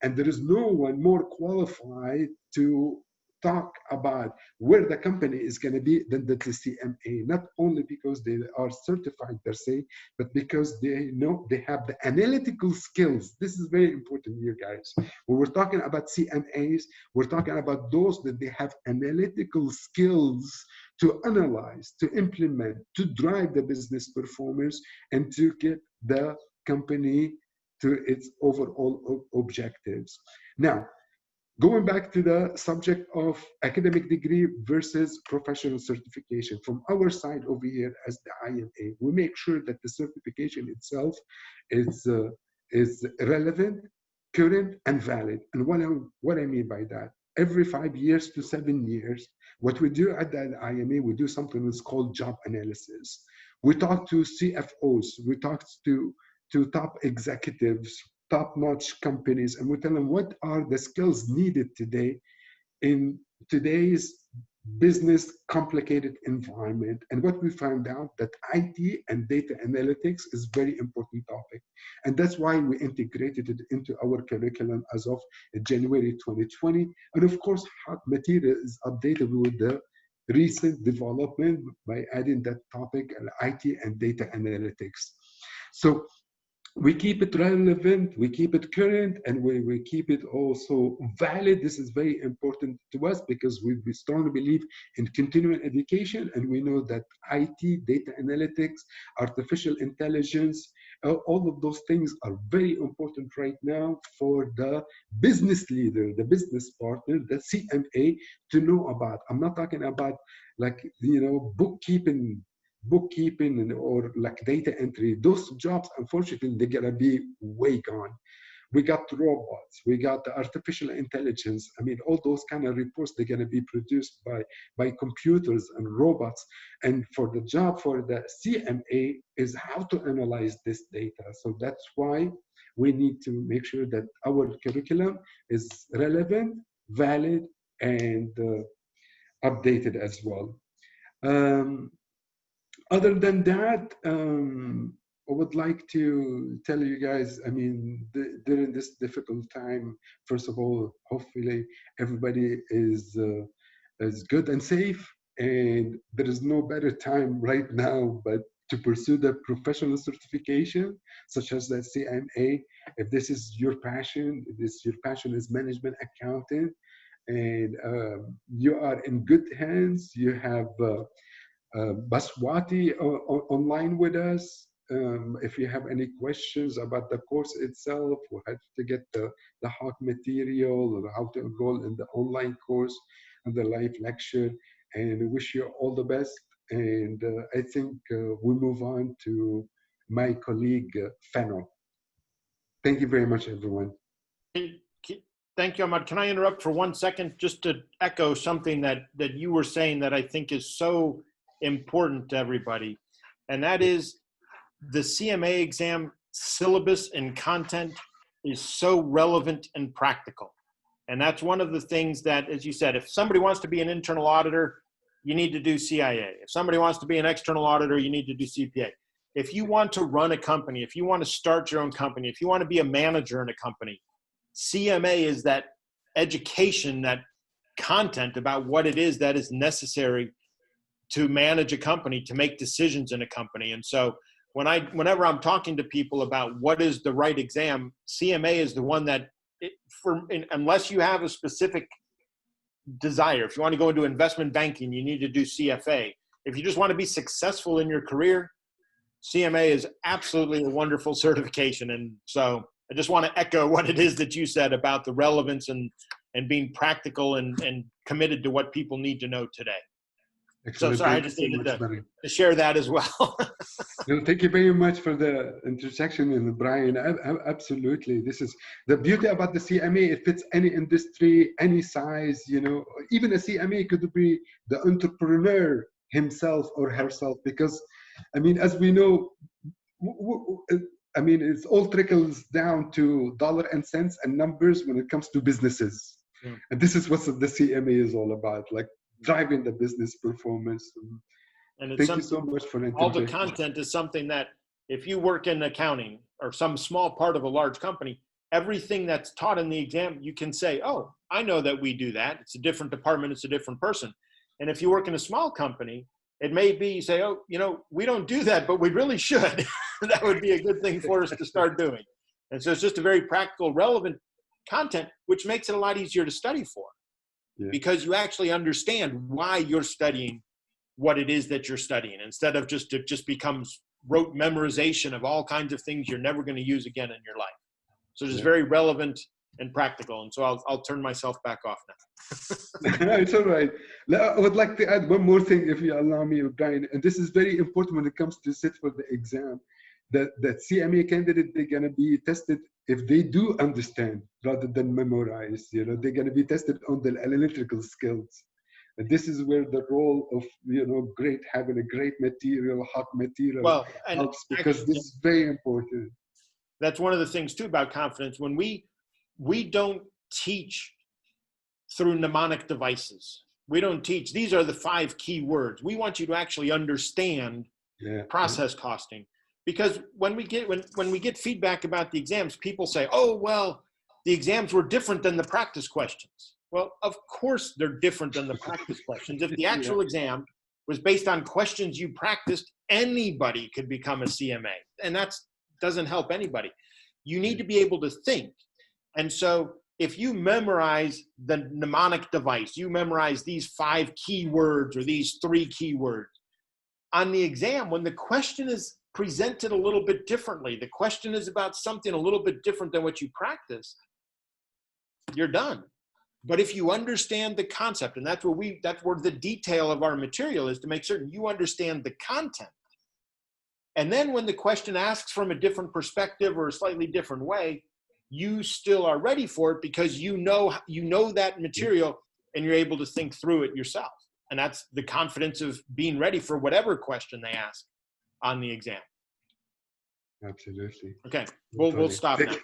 And there is no one more qualified to talk about where the company is going to be than the CMA, not only because they are certified per se, but because they know they have the analytical skills. This is very important here, guys. When we're talking about CMAs, we're talking about those that they have analytical skills to analyze, to implement, to drive the business performance, and to get the company to its overall objectives. Now, going back to the subject of academic degree versus professional certification, from our side over here as the IMA, we make sure that the certification itself is relevant, current, and valid. And what I mean by that, every 5 years to 7 years, what we do at the IMA, we do something that's called job analysis. We talk to CFOs, we talk to top executives, top-notch companies, and we tell them what are the skills needed today in today's business complicated environment. And what we found out that IT and data analytics is very important topic. And that's why we integrated it into our curriculum as of January 2020. And of course, HOCK material is updated with the recent development by adding that topic, IT and data analytics. So we keep it relevant, we keep it current, and we keep it also valid. This is very important to us because we strongly believe in continuing education, and we know that IT, data analytics, artificial intelligence, All of those things are very important right now for the business leader, the business partner, the CMA to know about. I'm not talking about like, bookkeeping or like data entry. Those jobs, unfortunately, they're gonna be way gone. We got robots, we got the artificial intelligence. I mean, all those kind of reports, they're going to be produced by computers and robots. And for the job for the CMA is how to analyze this data. So that's why we need to make sure that our curriculum is relevant, valid, and updated as well. Other than that, I would like to tell you guys, I mean, during this difficult time, first of all, hopefully everybody is good and safe, and there is no better time right now but to pursue the professional certification, such as the CMA. If this is your passion, if your passion is management accounting, and you are in good hands, you have Baswati online with us. If you have any questions about the course itself, or how to get the HOCK material, or how to enroll in the online course and the live lecture, and wish you all the best. And I think we move on to my colleague, Fano. Thank you very much, everyone. Thank you, Ahmad. Can I interrupt for 1 second just to echo something that you were saying that I think is so important to everybody, and that is the CMA exam syllabus and content is so relevant and practical. And that's one of the things that, as you said, if somebody wants to be an internal auditor, you need to do CIA. If somebody wants to be an external auditor, you need to do CPA. If you want to run a company, if you want to start your own company, if you want to be a manager in a company, CMA is that education, that content about what it is that is necessary to manage a company, to make decisions in a company. And so whenever I'm talking to people about what is the right exam, CMA is the one that, unless you have a specific desire, if you want to go into investment banking, you need to do CFA. If you just want to be successful in your career, CMA is absolutely a wonderful certification. And so I just want to echo what it is that you said about the relevance and being practical and committed to what people need to know today. Excellent. So sorry, I just needed to share that as well. No, thank you very much for the interjection, and Brian. Absolutely, this is the beauty about the CMA. It fits any industry, any size. Even a CMA could be the entrepreneur himself or herself, because, I mean, as we know, I mean, it all trickles down to dollar and cents and numbers when it comes to businesses. Yeah. And this is what the CMA is all about, like driving the business performance. And thank you so much for all the content is something that if you work in accounting or some small part of a large company, everything that's taught in the exam, you can say, oh, I know that we do that. It's a different department. It's a different person. And if you work in a small company, it may be, you say, oh, we don't do that, but we really should. That would be a good thing for us to start doing. And so it's just a very practical, relevant content, which makes it a lot easier to study for. Yeah. Because you actually understand why you're studying what it is that you're studying, instead of it just becomes rote memorization of all kinds of things you're never going to use again in your life. So it's very relevant and practical. And so I'll turn myself back off now. It's all right. I would like to add one more thing, if you allow me, Brian, and this is very important when it comes to sit for the exam. That CMA candidate, they're going to be tested if they do understand rather than memorize. They're going to be tested on the analytical skills. And this is where the role of, having a great material, HOCK material helps, because this is very important. That's one of the things too about confidence. When we don't teach through mnemonic devices. We don't teach, these are the 5 key words. We want you to actually understand process costing. Because when we get feedback about the exams, people say, oh, well, the exams were different than the practice questions. Well, of course they're different than the practice questions. If the actual exam was based on questions you practiced, anybody could become a CMA. And that doesn't help anybody. You need to be able to think. And so if you memorize the mnemonic device, you memorize these 5 keywords or these 3 keywords, on the exam, when the question is present it a little bit differently, the question is about something a little bit different than what you practice, you're done. But if you understand the concept, and that's where the detail of our material is, to make certain you understand the content. And then when the question asks from a different perspective or a slightly different way, you still are ready for it because you know that material and you're able to think through it yourself. And that's the confidence of being ready for whatever question they ask on the exam. Absolutely. Okay, we'll stop now.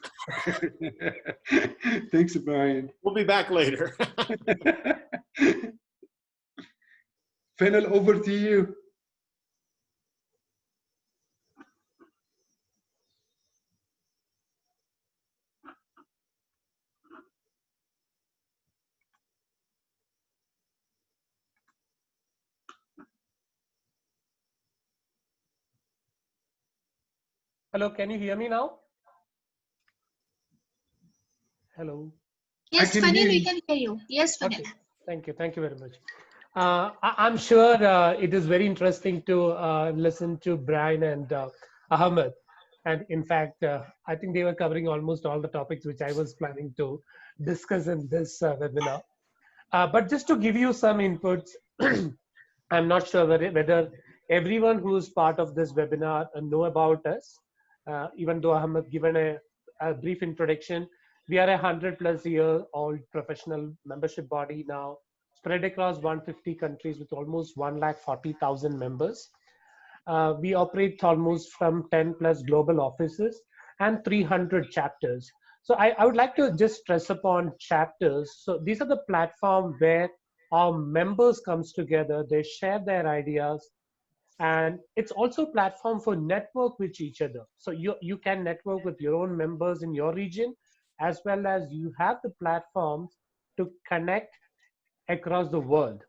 Thanks, Brian. We'll be back later. Fennel, over to you. Hello, can you hear me now? Hello. Yes, can Fanil, hear we you. can hear you. Yes, Fanil. Okay. Thank you very much. I'm sure it is very interesting to listen to Brian and Ahmed. And in fact, I think they were covering almost all the topics which I was planning to discuss in this webinar. But just to give you some inputs, I'm not sure whether everyone who is part of this webinar know about us, even though Ahmed given a brief introduction. We are a 100+ year old professional membership body now, spread across 150 countries with almost 140,000 members. We operate almost from 10+ global offices and 300 chapters. So I would like to just stress upon chapters. So these are the platform where our members comes together, they share their ideas, and it's also a platform for network with each other. So you can network with your own members in your region, as well as you have the platforms to connect across the world.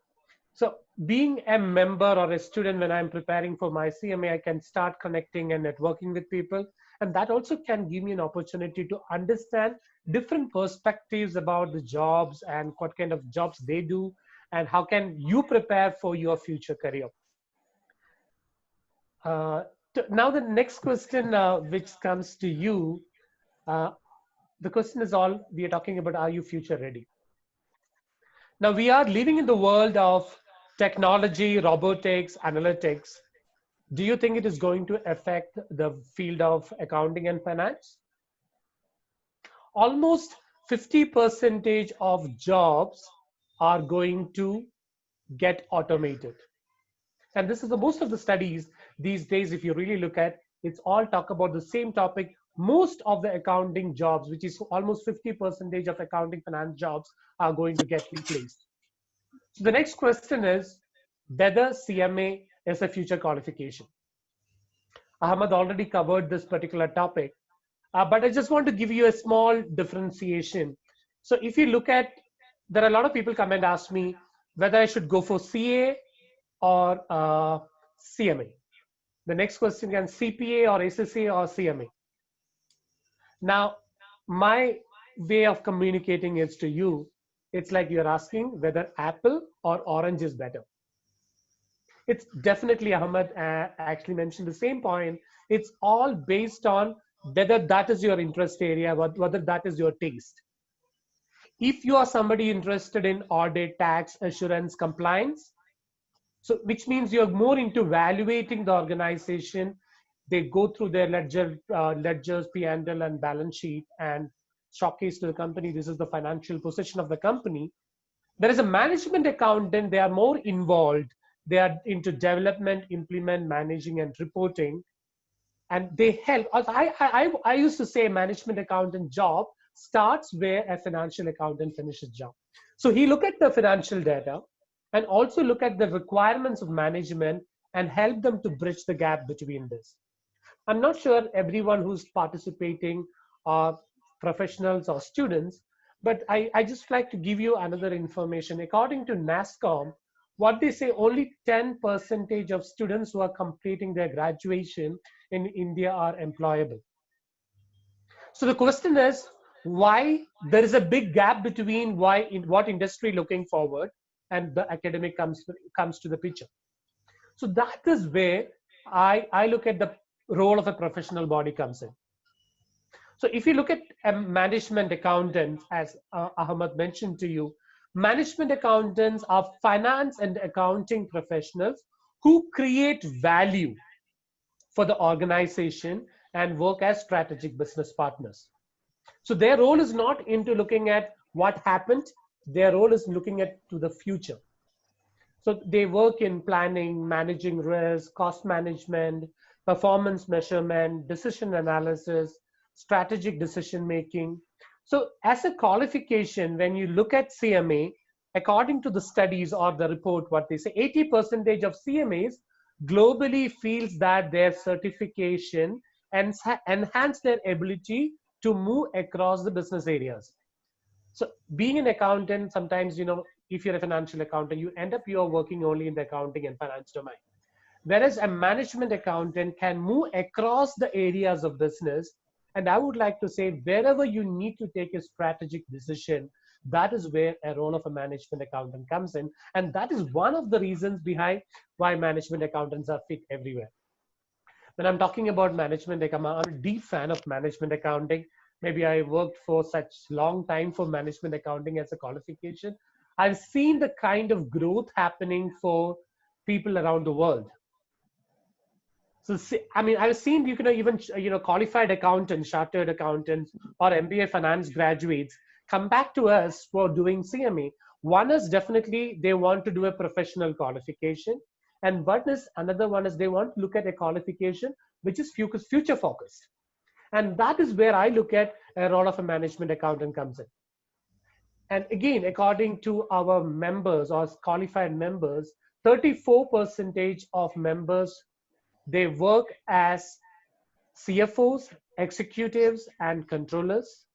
So being a member or a student, when I'm preparing for my CMA, I can start connecting and networking with people. And that also can give me an opportunity to understand different perspectives about the jobs and what kind of jobs they do, and how can you prepare for your future career. Now the next question which comes to you, the question is all we are talking about, are you future ready? Now we are living in the world of technology, robotics, analytics. Do you think it is going to affect the field of accounting and finance? Almost 50% of jobs are going to get automated. And this is the most of the studies these days, if you really look at, it's all talk about the same topic. Most of the accounting jobs, which is almost 50% of accounting finance jobs, are going to get replaced. So the next question is whether CMA is a future qualification. Ahmed already covered this particular topic, but I just want to give you a small differentiation. So if you look at, there are a lot of people come and ask me whether I should go for CA or CMA. The next question can CPA or SSA or CMA. Now, my way of communicating is to you, it's like you're asking whether apple or orange is better. It's definitely, Ahmed actually mentioned the same point. It's all based on whether that is your interest area, whether that is your taste. If you are somebody interested in audit, tax, assurance, compliance, so which means you're more into evaluating the organization. They go through their ledgers, P&L and balance sheet, and showcase to the company, this is the financial position of the company. There is a management accountant, they are more involved. They are into development, implement, managing, and reporting. And they help. I used to say management accountant job starts where a financial accountant finishes job. So he look at the financial data and also look at the requirements of management and help them to bridge the gap between this. I'm not sure everyone who's participating are professionals or students, but I just like to give you another information. According to NASSCOM, what they say, only 10% of students who are completing their graduation in India are employable. So the question is, why there is a big gap between what industry looking forward and the academic comes to the picture. So that is where I look at the role of a professional body comes in. So if you look at management accountants, as Ahmed mentioned to you, management accountants are finance and accounting professionals who create value for the organization and work as strategic business partners. So their role is not into looking at what happened, their role is looking at to the future. So they work in planning, managing risk, cost management, performance measurement, decision analysis, strategic decision making. So as a qualification, when you look at CMA, according to the studies or the report, what they say, 80% of CMAs globally feels that their certification enhance their ability to move across the business areas. So being an accountant, sometimes, if you're a financial accountant, you end up you're working only in the accounting and finance domain. Whereas a management accountant can move across the areas of business. And I would like to say, wherever you need to take a strategic decision, that is where a role of a management accountant comes in. And that is one of the reasons behind why management accountants are fit everywhere. When I'm talking about management, I'm a deep fan of management accounting. Maybe I worked for such long time for management accounting as a qualification. I've seen the kind of growth happening for people around the world. So, I've seen, even, qualified accountants, chartered accountants, or MBA finance graduates come back to us for doing CMA. One is definitely they want to do a professional qualification. And another one is they want to look at a qualification which is future focused. And that is where I look at a role of a management accountant comes in. And again, according to our members or qualified members, 34% of members, they work as CFOs, executives, and controllers.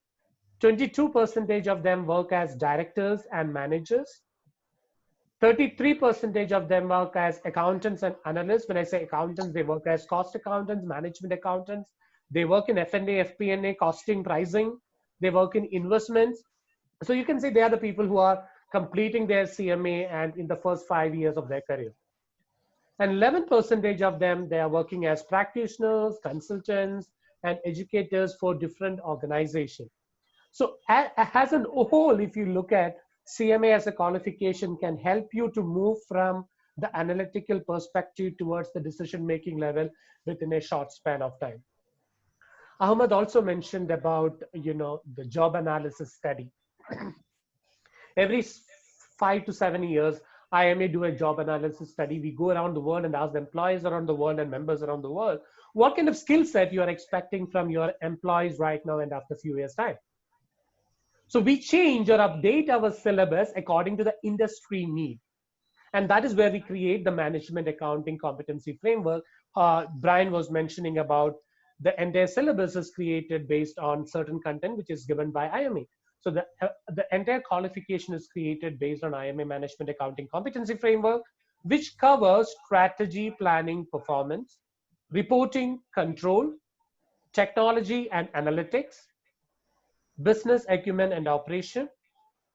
22% of them work as directors and managers. 33% of them work as accountants and analysts. When I say accountants, they work as cost accountants, management accountants. They work in F&A, FP&A, costing, pricing. They work in investments. So you can say they are the people who are completing their CMA and in the first 5 years of their career. And 11% of them, they are working as practitioners, consultants, and educators for different organizations. So as a whole, if you look at CMA as a qualification can help you to move from the analytical perspective towards the decision-making level within a short span of time. Ahmed also mentioned about, the job analysis study. Every 5 to 7 years, IMA do a job analysis study. We go around the world and ask the employees around the world and members around the world, what kind of skill set you are expecting from your employees right now and after a few years' time. So we change or update our syllabus according to the industry need. And that is where we create the management accounting competency framework. Brian was mentioning about the entire syllabus is created based on certain content, which is given by IMA. So the entire qualification is created based on IMA management accounting competency framework, which covers strategy, planning, performance, reporting, control, technology and analytics, business acumen and operation,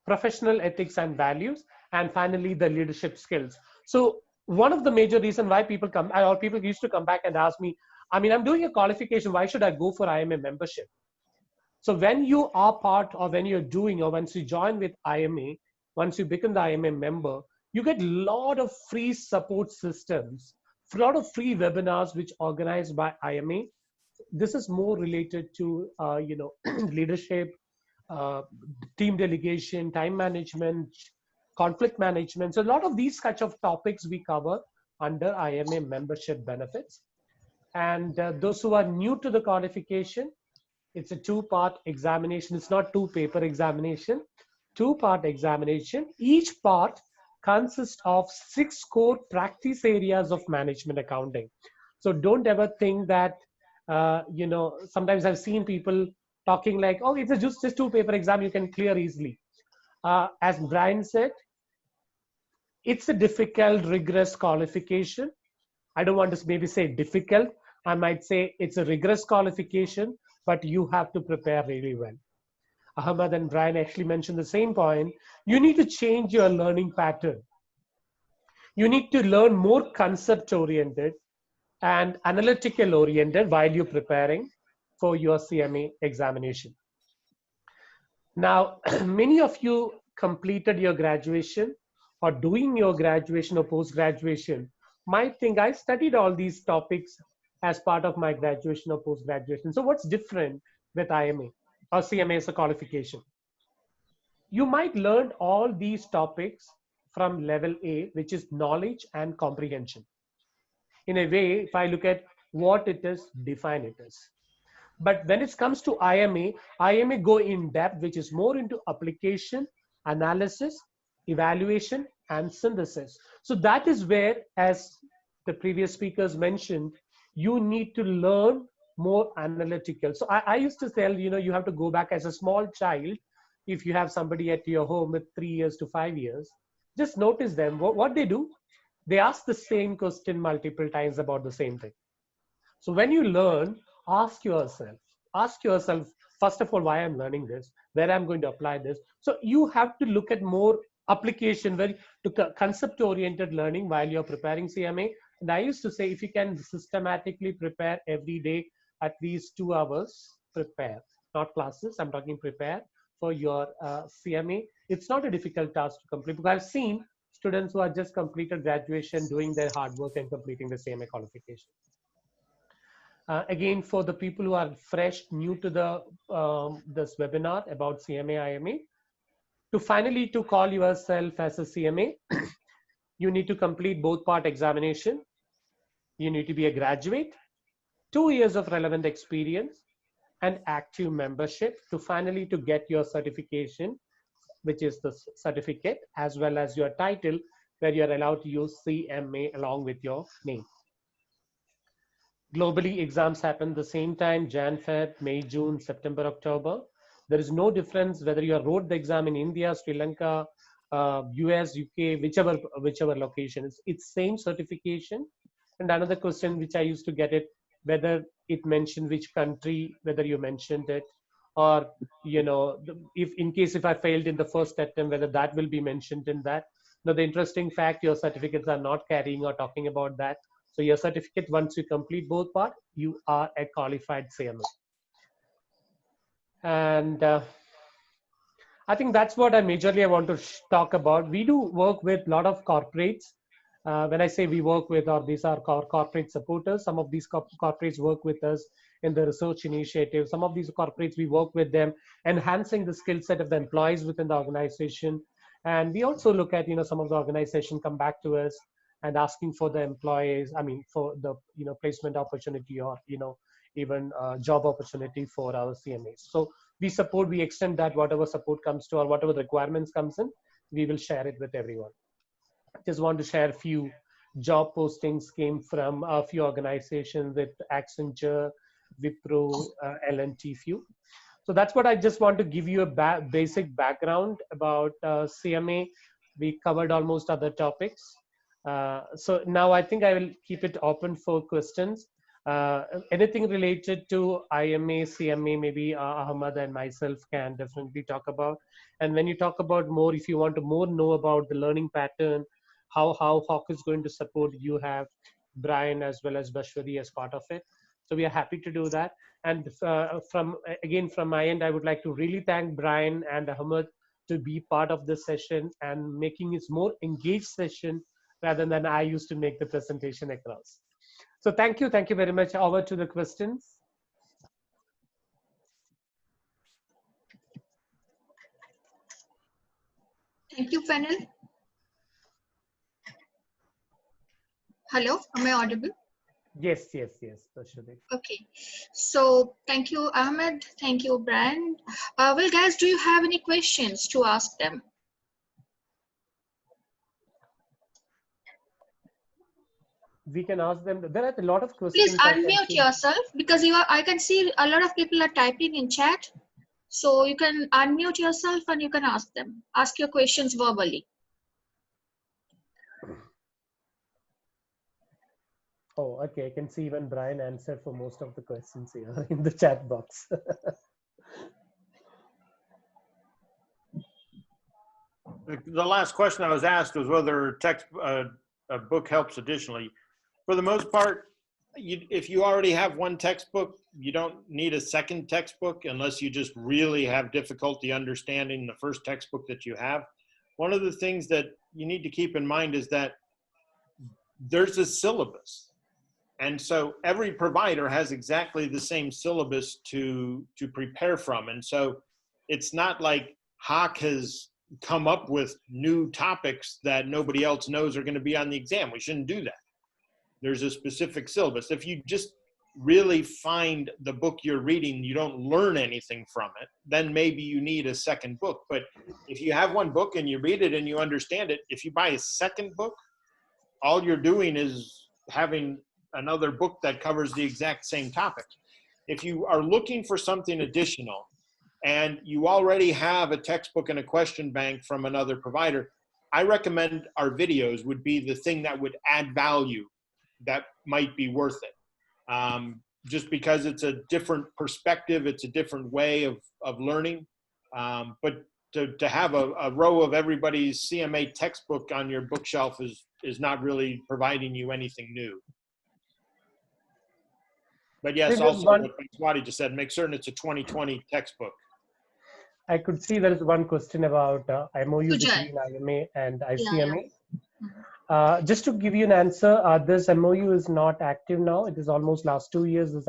professional ethics and values, and finally the leadership skills. So one of the major reasons why people used to come back and ask me, I'm doing a qualification, why should I go for IMA membership? So when you are part or when you're doing or once you join with IMA, once you become the IMA member, you get a lot of free support systems, a lot of free webinars which are organized by IMA. This is more related to leadership, team delegation, time management, conflict management. So a lot of these kinds of topics we cover under IMA membership benefits. And those who are new to the qualification, it's a two-part examination. It's not two-paper examination, two-part examination. Each part consists of 6 core practice areas of management accounting. So don't ever think that, sometimes I've seen people talking like, oh, it's just two-paper exam, you can clear easily. As Brian said, it's a difficult, rigorous qualification. I don't want to maybe say difficult. I might say it's a rigorous qualification, but you have to prepare really well. Ahmed and Brian actually mentioned the same point. You need to change your learning pattern. You need to learn more concept-oriented. and analytical oriented while you're preparing for your CMA examination. Now, many of you completed your graduation or doing your graduation or post-graduation might think I studied all these topics as part of my graduation or post-graduation. So what's different with IMA or CMA as a qualification? You might learn all these topics from level A, which is knowledge and comprehension. In a way, if I look at what it is, define it as. But when it comes to IMA go in depth, which is more into application, analysis, evaluation, and synthesis. So that is where, as the previous speakers mentioned, you need to learn more analytical. So I used to tell, you have to go back as a small child. If you have somebody at your home with 3 years to 5 years, just notice them. What they do, they ask the same question multiple times about the same thing. So when you learn, ask yourself, first of all, why I'm learning this, where I'm going to apply this. So you have to look at more application, to concept oriented learning while you're preparing CMA. And I used to say, if you can systematically prepare every day, at least 2 hours, prepare, not classes, I'm talking prepare for your CMA. It's not a difficult task to complete, because I've seen students who are just completed graduation doing their hard work and completing the CMA qualification. Again, for the people who are fresh, new to this webinar about CMA IMA, to call yourself as a CMA, you need to complete both part examination. You need to be a graduate, 2 years of relevant experience, and active membership to get your certification, which is the certificate, as well as your title, where you're allowed to use CMA along with your name. Globally, exams happen the same time: Jan, Feb, May, June, September, October. There is no difference whether you wrote the exam in India, Sri Lanka, US, UK, whichever location. It's same certification. And another question which I used to get it, whether it mentioned which country, whether you mentioned it, or if I failed in the first attempt, whether that will be mentioned in that. Now, the interesting fact, your certificates are not carrying or talking about that. So your certificate, once you complete both parts, you are a qualified CMA. And I think that's what I want to talk about. We do work with a lot of corporates. When I say we work with, or these are corporate supporters, some of these corporates work with us in the research initiative. Some of these corporates, we work with them, enhancing the skill set of the employees within the organization. And we also look at, some of the organization come back to us and asking for the employees, for the, placement opportunity, or, even job opportunity for our CMAs. So we extend that, whatever support comes to, or whatever requirements comes in, we will share it with everyone. Just want to share a few job postings came from a few organizations with Accenture, Wipro, L&T few. So that's what I just want to give you a basic background about CMA. We covered almost other topics. So now I think I will keep it open for questions. Anything related to IMA, CMA, maybe Ahmad and myself can definitely talk about. And when you talk about more, if you want to more know about the learning pattern, how HOCK is going to support, you have Brian as well as Bashwari as part of it. So we are happy to do that. And from my end, I would like to really thank Brian and Ahmad to be part of this session and making it more engaged session rather than I used to make the presentation across. So thank you very much. Over to the questions. Thank you, panel. Hello, am I audible? Yes, Bashwari. Okay, so thank you, Ahmed. Thank you, Brian. Well, guys, do you have any questions to ask them? We can ask them. There are a lot of questions. Please unmute yourself, because I can see a lot of people are typing in chat. So you can unmute yourself and you can ask them. Ask your questions verbally. Oh, okay. I can see even Brian answered for most of the questions here in the chat box. The last question I was asked was whether a book helps additionally. For the most part, if you already have one textbook, you don't need a second textbook unless you just really have difficulty understanding the first textbook that you have. One of the things that you need to keep in mind is that there's a syllabus. And so every provider has exactly the same syllabus to prepare from. And so it's not like HOCK has come up with new topics that nobody else knows are going to be on the exam. We shouldn't do that. There's a specific syllabus. If you just really find the book you're reading, you don't learn anything from it, then maybe you need a second book. But if you have one book and you read it and you understand it, if you buy a second book, all you're doing is having another book that covers the exact same topic. If you are looking for something additional and you already have a textbook and a question bank from another provider, I recommend our videos would be the thing that would add value that might be worth it. Just because it's a different perspective, it's a different way of learning. But to have a row of everybody's CMA textbook on your bookshelf is not really providing you anything new. But yes, also what Swati just said, make certain it's a 2020 textbook. I could see there is one question about MOU between IMA and ICMA. Just to give you an answer, this MOU is not active now. It is almost last 2 years this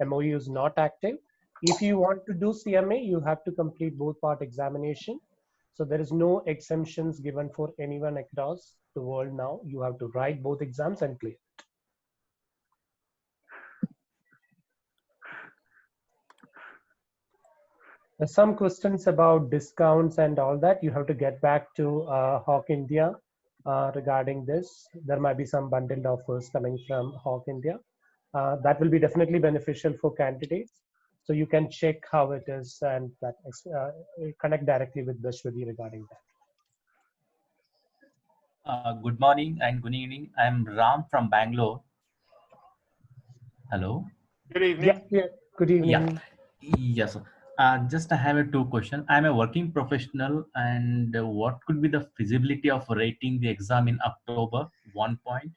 MOU is not active. If you want to do CMA, you have to complete both part examination. So there is no exemptions given for anyone across the world now. You have to write both exams and clear. There's some questions about discounts and all that. You have to get back to HOCK India regarding this. There might be some bundled offers coming from HOCK India. That will be definitely beneficial for candidates. So you can check how it is and that connect directly with Bashwadi regarding that. Good morning and good evening. I'm Ram from Bangalore. Hello. Good evening. Yeah. Good evening. Yeah. Yes. Just I have two questions. I'm a working professional, and what could be the feasibility of writing the exam in October? 1 point.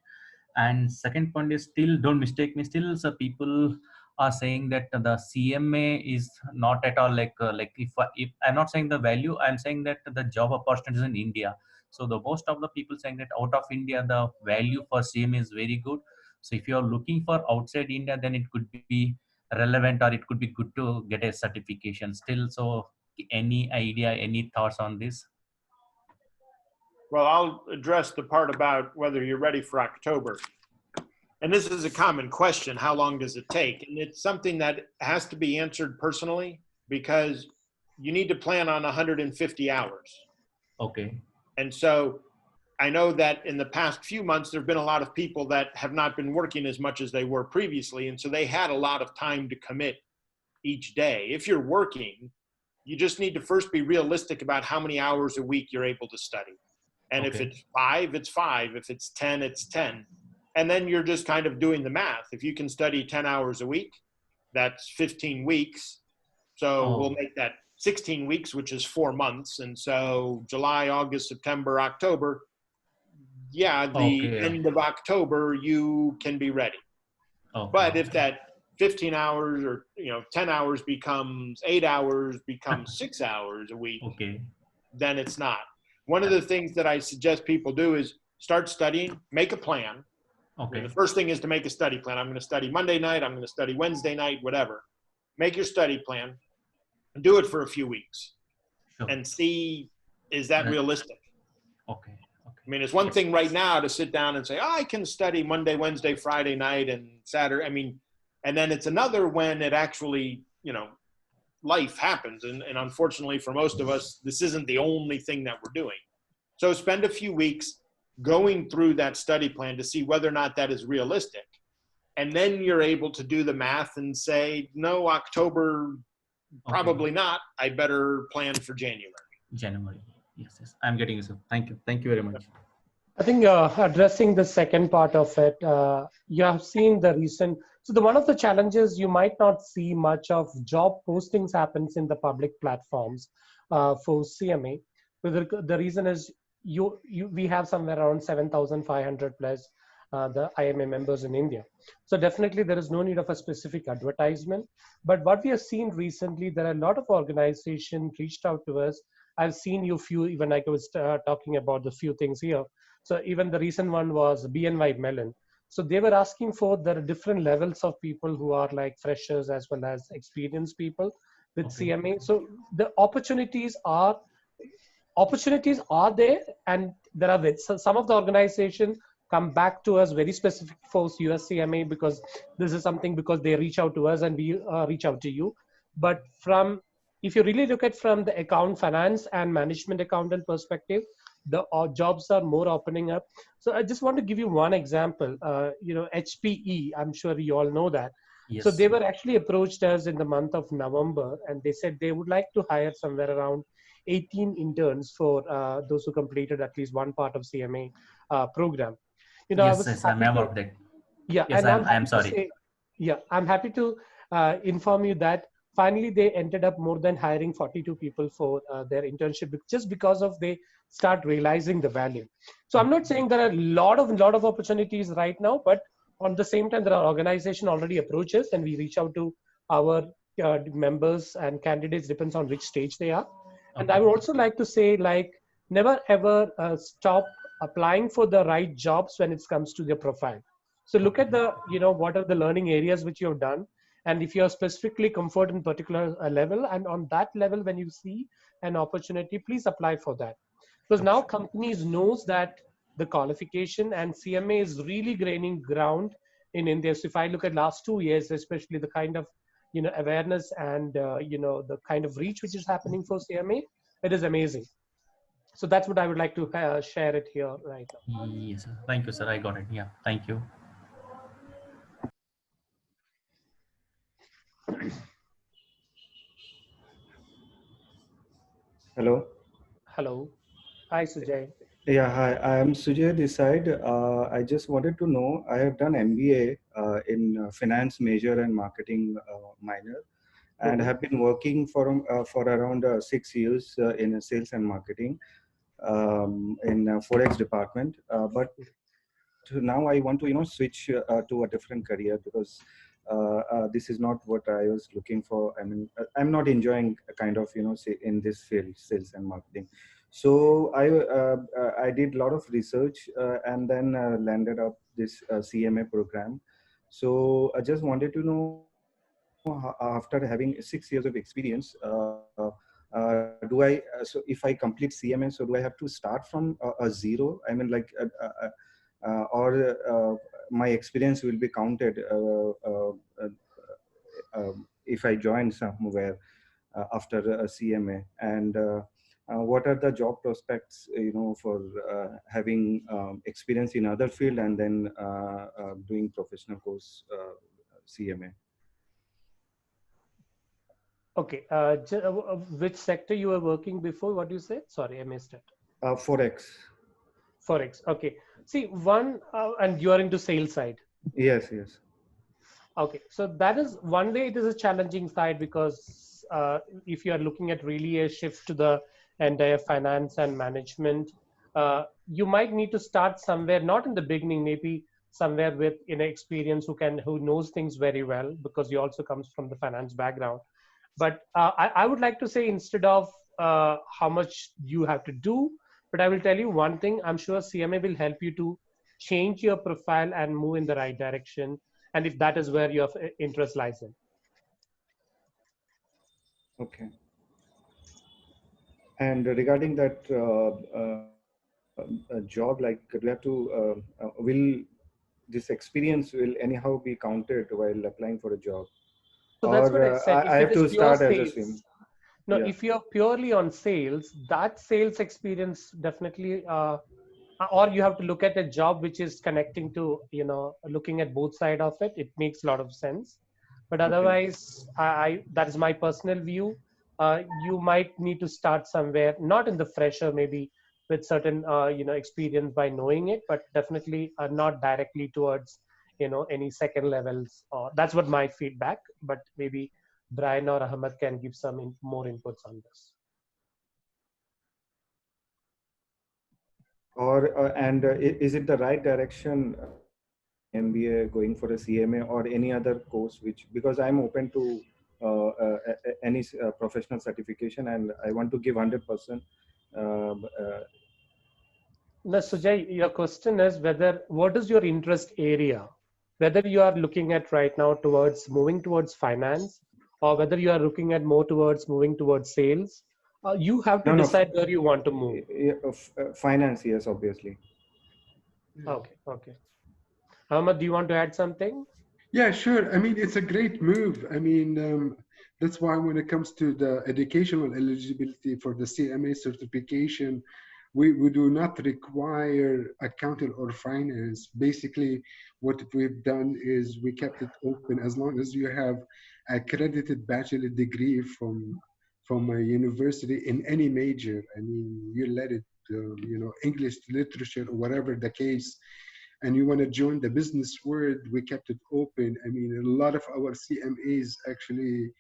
And second point is, still, don't mistake me, still people are saying that the CMA is not at all like if I'm not saying the value, I'm saying that the job opportunities in India. So the most of the people saying that out of India, the value for CMA is very good. So if you're looking for outside India, then it could be relevant, or it could be good to get a certification still. So any idea, any thoughts on this? Well, I'll address the part about whether you're ready for October. And this is a common question, how long does it take? And it's something that has to be answered personally, because you need to plan on 150 hours. Okay. And so I know that in the past few months, there have been a lot of people that have not been working as much as they were previously. And so they had a lot of time to commit each day. If you're working, you just need to first be realistic about how many hours a week you're able to study. And if it's 5, it's 5. If it's 10, it's 10. And then you're just kind of doing the math. If you can study 10 hours a week, that's 15 weeks. So we'll make that 16 weeks, which is 4 months. And so July, August, September, October, the end of October, you can be ready. But if that 15 hours or 10 hours becomes 8 hours, becomes 6 hours a week, then it's not. One of the things that I suggest people do is start studying, make a plan. The first thing is to make a study plan. I'm going to study Monday night. I'm going to study Wednesday night, whatever. Make your study plan and do it for a few weeks and see, is that realistic? I mean, it's one thing right now to sit down and say, I can study Monday, Wednesday, Friday night, and Saturday. I mean, and then it's another when it actually, life happens. And unfortunately for most of us, this isn't the only thing that we're doing. So spend a few weeks going through that study plan to see whether or not that is realistic. And then you're able to do the math and say, no, October, probably not. I better plan for January. Yes. I'm getting it. Thank you. Thank you very much. I think addressing the second part of it, you have seen the recent, so one of the challenges, you might not see much of job postings happens in the public platforms for CMA. The reason is we have somewhere around 7,500 plus the IMA members in India. So definitely there is no need of a specific advertisement. But what we have seen recently, there are a lot of organizations reached out to us. I've seen you few, even like I was talking about the few things here. So even the recent one was BNY Mellon. So they were asking for, there are different levels of people who are like freshers as well as experienced people with Okay. CMA. So the opportunities are there, and there are so some of the organizations come back to us very specific for USCMA, because this is something, because they reach out to us and we reach out to you. But from, if you really look at from the account finance and management accountant perspective, the jobs are more opening up. So I just want to give you one example. HPE, I'm sure you all know that. So Yes. they were actually approached us in the month of November, and they said they would like to hire somewhere around 18 interns for those who completed at least one part of CMA program. I Yes, was yes, I'm happy aware to, of that. yeah, Yes, and I'm I'm happy to sorry. say, yeah, I'm happy to inform you that finally they ended up more than hiring 42 people for their internship, just because of they start realizing the value. So I'm not Okay. saying there are a lot of opportunities right now, but on the same time, there are organization already approaches, and we reach out to our members and candidates, depends on which stage they are. And I Okay. would also like to say, like, never ever stop applying for the right jobs when it comes to their profile. So look Okay. at the, what are the learning areas which you've done. And if you're specifically comfort in particular level, and on that level, when you see an opportunity, please apply for that. Because now Sure. companies knows that the qualification and CMA is really gaining ground in India. So if I look at last 2 years, especially the kind of, awareness and, the kind of reach which is happening for CMA, it is amazing. So that's what I would like to share it here right now. Yes, sir. Thank you, sir. I got it. Yeah. Thank you. Hello. Hello. Hi, Sujay. Yeah, hi. I am Sujay this side. I just wanted to know, I have done MBA in finance major and marketing minor, and Mhm. have been working for around 6 years in sales and marketing in Forex department. But now I want to, switch to a different career, because this is not what I was looking for. I mean, I'm not enjoying a kind of, say, in this field, sales and marketing. So I did a lot of research and then landed up this CMA program. So I just wanted to know, after having 6 years of experience, do I so if I complete CMA, so do I have to start from a zero? I mean, like, or my experience will be counted if I join somewhere after a CMA? And what are the job prospects, for having experience in other field and then doing professional course CMA? Okay. Which sector you were working before? What you said? Sorry, I missed it. Forex. Forex. Okay. See, one, and you are into sales side. Yes, yes. Okay. So that is one way it is a challenging side, because if you are looking at really a shift to the entire finance and management, you might need to start somewhere, not in the beginning, maybe somewhere with experience who knows things very well, because you also comes from the finance background. But I would like to say, instead of how much you have to do, but I will tell you one thing. I'm sure CMA will help you to change your profile and move in the right direction, and if that is where your interest lies in. Okay. And regarding that job, like, do you have to will this experience will anyhow be counted while applying for a job, So or that's what I said. I If it have is to pure start as a swim? sales, no, Yeah. if you're purely on sales, that sales experience definitely, or you have to look at a job which is connecting to, looking at both side of it. It makes a lot of sense. But Okay. otherwise, that is my personal view. You might need to start somewhere, not in the fresher, maybe with certain, experience by knowing it, but definitely not directly towards, any second levels. Or that's what my feedback. But maybe Brian or Ahmed can give some more inputs on this. Or and is it the right direction MBA, going for a CMA or any other course, which, because I'm open to any professional certification and I want to give 100%. No, Sujay, your question is what is your interest area? Whether you are looking at right now towards moving towards finance, or whether you are looking at more towards moving towards sales, you have to decide where you want to move. Finance, yes, obviously. Okay. Ahmad, do you want to add something? Yeah, sure. I mean, it's a great move. I mean, that's why when it comes to the educational eligibility for the CMA certification, we do not require accounting or finance. Basically, what we've done is we kept it open as long as you have a accredited bachelor degree from a university in any major. I mean, you let it, English literature or whatever the case, and you want to join the business world, we kept it open. I mean, a lot of our CMAs actually,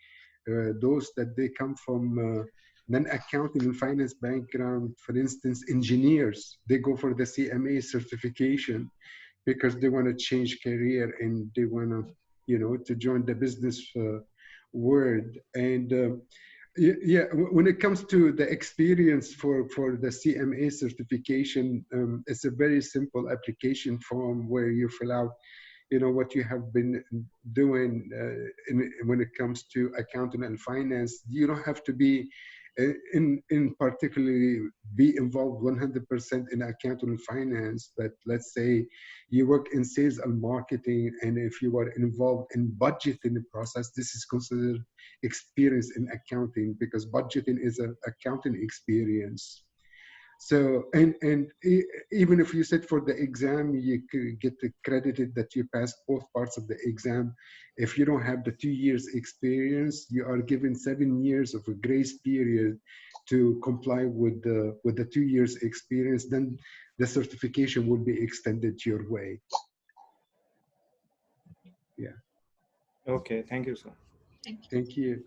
those that they come from non-accounting and finance background, for instance, engineers, they go for the CMA certification because they want to change career and they want to, to join the business world. And yeah, when it comes to the experience for the CMA certification, it's a very simple application form where you fill out, what you have been doing when it comes to accounting and finance. You don't have to be in particularly be involved 100% in accounting and finance, but let's say you work in sales and marketing, and if you are involved in budgeting process, this is considered experience in accounting because budgeting is an accounting experience. So, and even if you sit for the exam, you could get credited that you passed both parts of the exam. If you don't have the 2 years experience, you are given 7 years of a grace period to comply with the 2 years experience. Then the certification will be extended your way. Yeah. Okay. Thank you, sir. Thank you.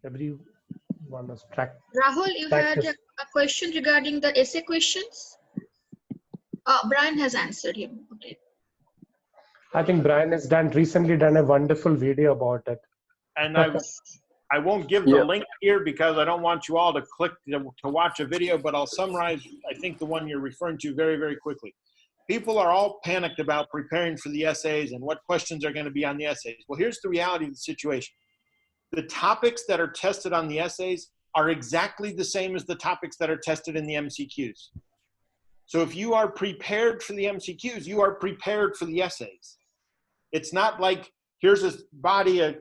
Everyone was tracked. Rahul, you had a question regarding the essay questions? Brian has answered him. Okay. I think Brian has recently done a wonderful video about it. And I won't give the link here because I don't want you all to click to watch a video, but I'll summarize, I think, the one you're referring to very, very quickly. People are all panicked about preparing for the essays and what questions are going to be on the essays. Well, here's the reality of the situation. The topics that are tested on the essays are exactly the same as the topics that are tested in the MCQs. So if you are prepared for the MCQs, you are prepared for the essays. It's not like here's a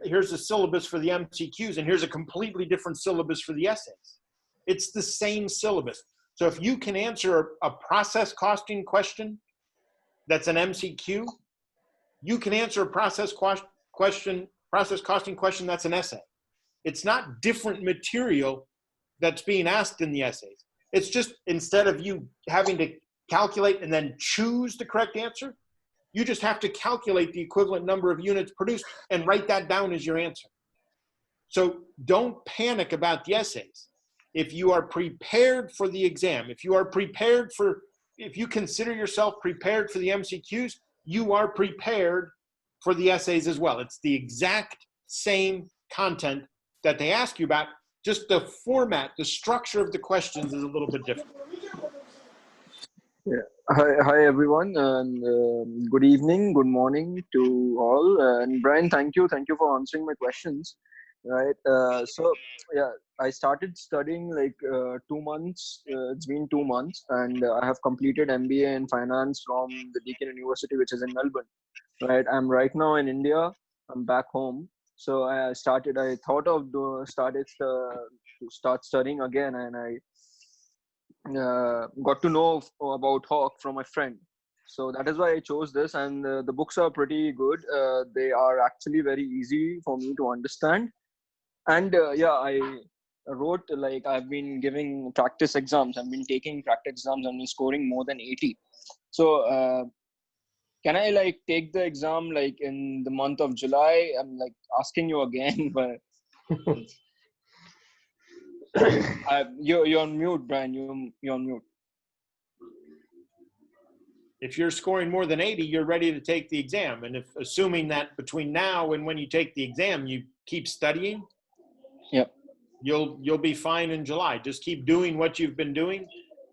here's a syllabus for the MCQs and here's a completely different syllabus for the essays. It's the same syllabus. So if you can answer a process costing question that's an MCQ, you can answer a process costing question that's an essay. It's not different material that's being asked in the essays. It's just instead of you having to calculate and then choose the correct answer, you just have to calculate the equivalent number of units produced and write that down as your answer. So don't panic about the essays. If you are prepared for the exam, if you consider yourself prepared for the MCQs, you are prepared for the essays as well. It's the exact same content that they ask you about, just the format, the structure of the questions is a little bit different. Yeah. Hi everyone, and good evening, good morning to all. And Brian, thank you for answering my questions. Right. So yeah, I started studying like 2 months. It's been 2 months, and I have completed MBA in finance from the Deakin University, which is in Melbourne. Right. I'm right now in India. I'm back home. So I thought of start studying again, and I got to know about HOCK from my friend. So that is why I chose this, and the books are pretty good. They are actually very easy for me to understand. And yeah, I wrote, like, I've been giving practice exams. I've been taking practice exams. I've been scoring more than 80. So can I like take the exam like in the month of July? I'm like asking you again, but you're on mute, Brian. You're on mute. If you're scoring more than 80, you're ready to take the exam. And if assuming that between now and when you take the exam, you keep studying, Yep. you'll be fine in July. Just keep doing what you've been doing.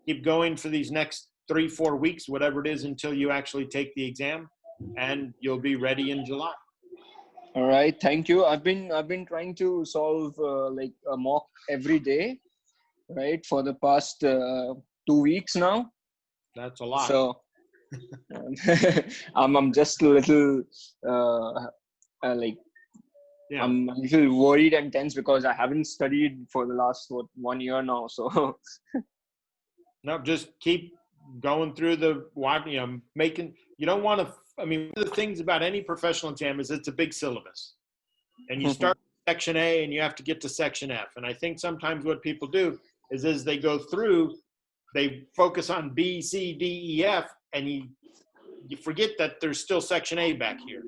Keep going for these next 3-4 weeks, whatever it is, until you actually take the exam, and you'll be ready in July. All right. Thank you. I've been trying to solve like a mock every day, right, for the past 2 weeks now. That's a lot. So I'm just a little like Yeah. I'm a little worried and tense because I haven't studied for the last 1 year now. So No, just keep going through making, you don't want to, I mean, one of the things about any professional exam is it's a big syllabus. And you start with section A and you have to get to section F. And I think sometimes what people do is as they go through, they focus on B, C, D, E, F, and you forget that there's still section A back here.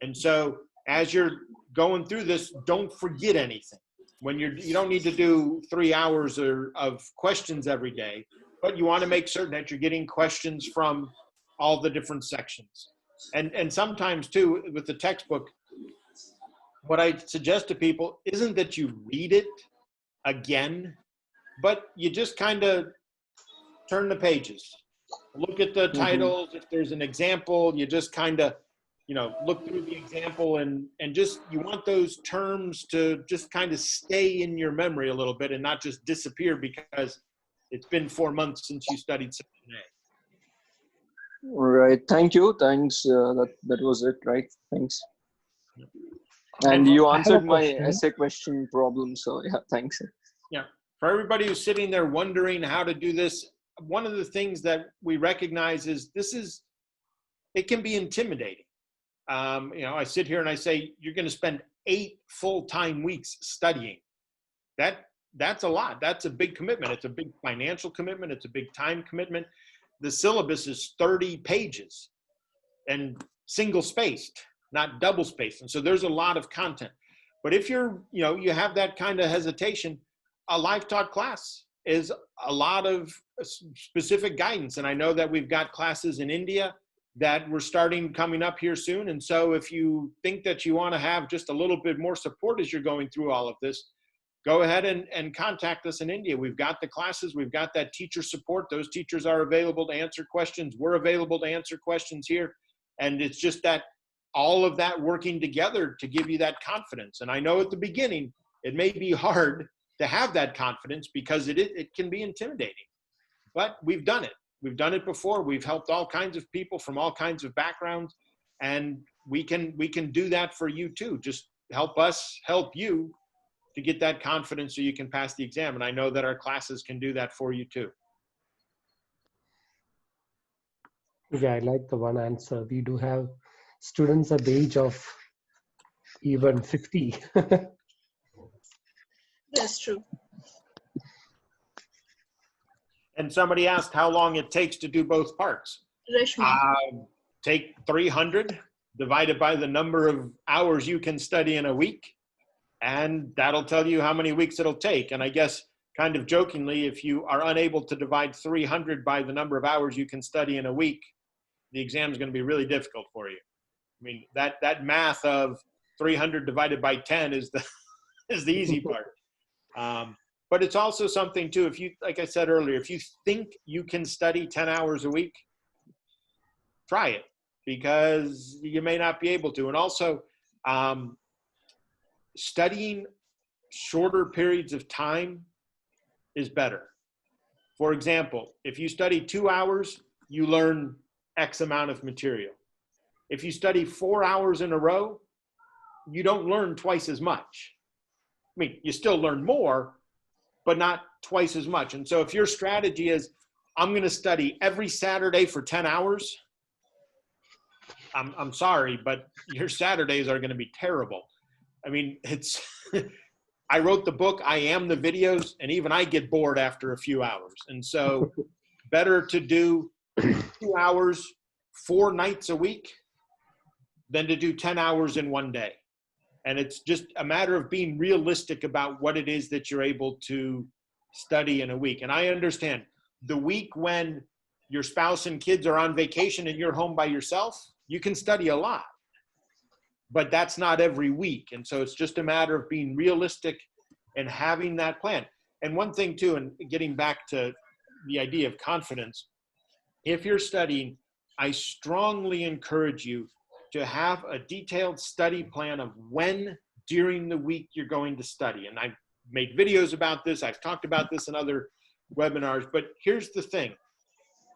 And so as you're going through this, don't forget anything. When you don't need to do 3 hours of questions every day, but you want to make certain that you're getting questions from all the different sections. And sometimes too, with the textbook, what I suggest to people isn't that you read it again, but you just kind of turn the pages. Look at the titles. If there's an example, you just kind of, look through the example and just, you want those terms to just kind of stay in your memory a little bit and not just disappear because it's been 4 months since you studied section A. all right. Thank you. Thanks. That was it, right? Thanks. And you answered my essay question problem. So yeah, thanks. Yeah. For everybody who's sitting there wondering how to do this, one of the things that we recognize is it can be intimidating. I sit here and I say, you're going to spend 8 full-time weeks studying. That's a lot. That's a big commitment. It's a big financial commitment. It's a big time commitment. The syllabus is 30 pages and single spaced, not double spaced. And so there's a lot of content. But if you have that kind of hesitation, a live taught class is a lot of specific guidance. And I know that we've got classes in India that we're starting coming up here soon. And so if you think that you want to have just a little bit more support as you're going through all of this, go ahead and contact us in India. We've got the classes. We've got that teacher support. Those teachers are available to answer questions. We're available to answer questions here. And it's just that all of that working together to give you that confidence. And I know at the beginning, it may be hard to have that confidence because it can be intimidating, but we've done it. We've done it before. We've helped all kinds of people from all kinds of backgrounds, and we can do that for you too. Just help us help you to get that confidence so you can pass the exam. And I know that our classes can do that for you too. Yeah, I like the one answer. We do have students at the age of even 50. That's true. And somebody asked how long it takes to do both parts. Rashmi. Take 300 divided by the number of hours you can study in a week, and that'll tell you how many weeks it'll take. And I guess kind of jokingly, if you are unable to divide 300 by the number of hours you can study in a week, the exam is going to be really difficult for you. I mean, that math of 300 divided by 10 is the easy part. But it's also something too, if you, like I said earlier, if you think you can study 10 hours a week, try it, because you may not be able to. And also, studying shorter periods of time is better. For example, if you study 2 hours, you learn X amount of material. If you study 4 hours in a row, you don't learn twice as much. I mean, you still learn more, but not twice as much. And so if your strategy is, I'm going to study every Saturday for 10 hours, I'm sorry, but your Saturdays are going to be terrible. I mean, I wrote the book, I Am the Videos, and even I get bored after a few hours. And so better to do 2 hours 4 nights a week than to do 10 hours in one day. And it's just a matter of being realistic about what it is that you're able to study in a week. And I understand the week when your spouse and kids are on vacation and you're home by yourself, you can study a lot, but that's not every week. And so it's just a matter of being realistic and having that plan. And one thing too, and getting back to the idea of confidence, if you're studying, I strongly encourage you to have a detailed study plan of when during the week you're going to study. And I've made videos about this. I've talked about this in other webinars, but here's the thing.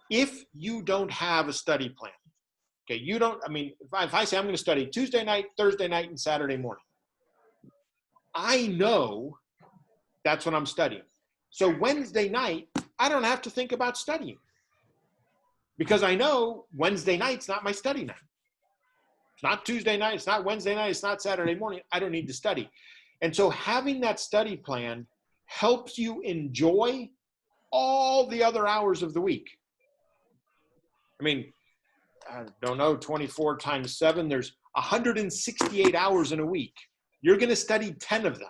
If you don't have a study plan, okay, you don't, I mean, if I say I'm going to study Tuesday night, Thursday night, and Saturday morning, I know that's when I'm studying. So Wednesday night, I don't have to think about studying because I know Wednesday night's not my study night. It's not Tuesday night, it's not Wednesday night, it's not Saturday morning. I don't need to study. And so having that study plan helps you enjoy all the other hours of the week. I mean, I don't know, 24 times 7, there's 168 hours in a week. You're going to study 10 of them.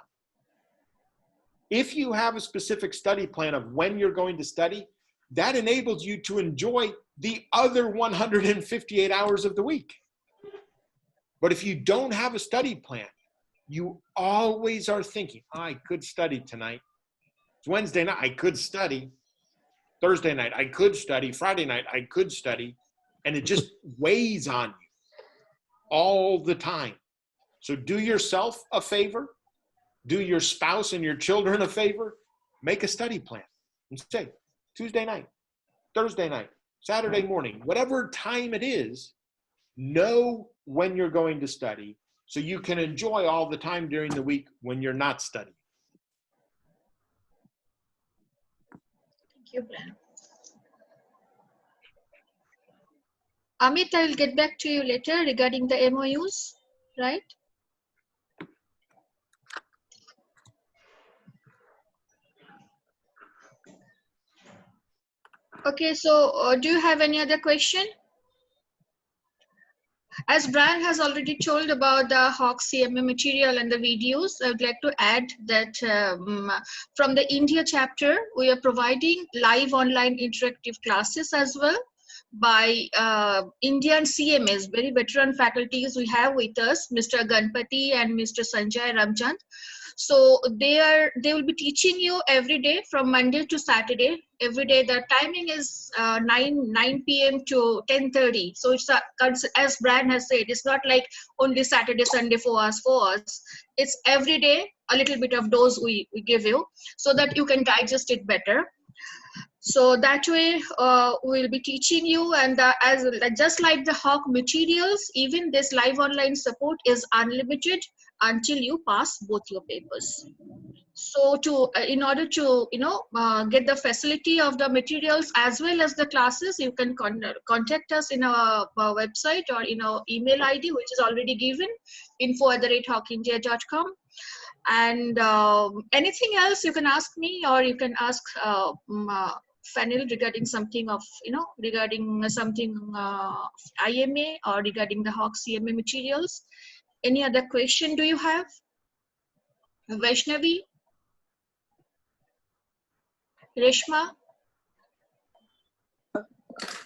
If you have a specific study plan of when you're going to study, that enables you to enjoy the other 158 hours of the week. But if you don't have a study plan, you always are thinking, oh, I could study tonight. It's Wednesday night, I could study. Thursday night, I could study. Friday night, I could study. And it just weighs on you all the time. So do yourself a favor. Do your spouse and your children a favor. Make a study plan and say, Tuesday night, Thursday night, Saturday morning, whatever time it is, know when you're going to study so you can enjoy all the time during the week when you're not studying. Thank you, Brian. Amit, I will get back to you later regarding the MOUs, right? Okay, so do you have any other question? As Brian has already told about the HOCK CMA material and the videos, I would like to add that from the India chapter, we are providing live online interactive classes as well by Indian CMAs, very veteran faculties we have with us, Mr. Ganpati and Mr. Sanjay Ramchand. So they will be teaching you every day from Monday to Saturday. Every day the timing is 9 p.m. to 10:30. So it's as Brian has said, it's not like only Saturday, Sunday 4 hours. It's every day a little bit of dose we give you so that you can digest it better. So that way we'll be teaching you, and just like the HOCK materials, even this live online support is unlimited until you pass both your papers. So in order to get the facility of the materials as well as the classes, you can contact us in our website or in our email ID, which is already given, info@hockindia.com. And anything else you can ask me, or you can ask Fanil regarding something of regarding something IMA or regarding the HOCK CMA materials. Any other question do you have? Vaishnavi? Reshma?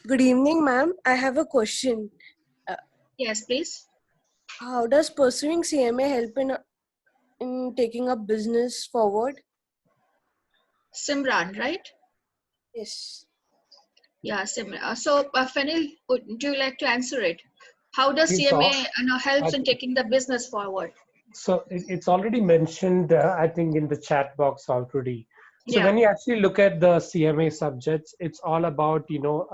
Good evening, ma'am. I have a question. Yes, please. How does pursuing CMA help in taking up business forward? Simran, right? Yes. Yeah, Simran. So, Fanil, would you like to answer it? How does CMA helps in taking the business forward? So it's already mentioned, I think, in the chat box already. So Yeah. when you actually look at the CMA subjects, it's all about,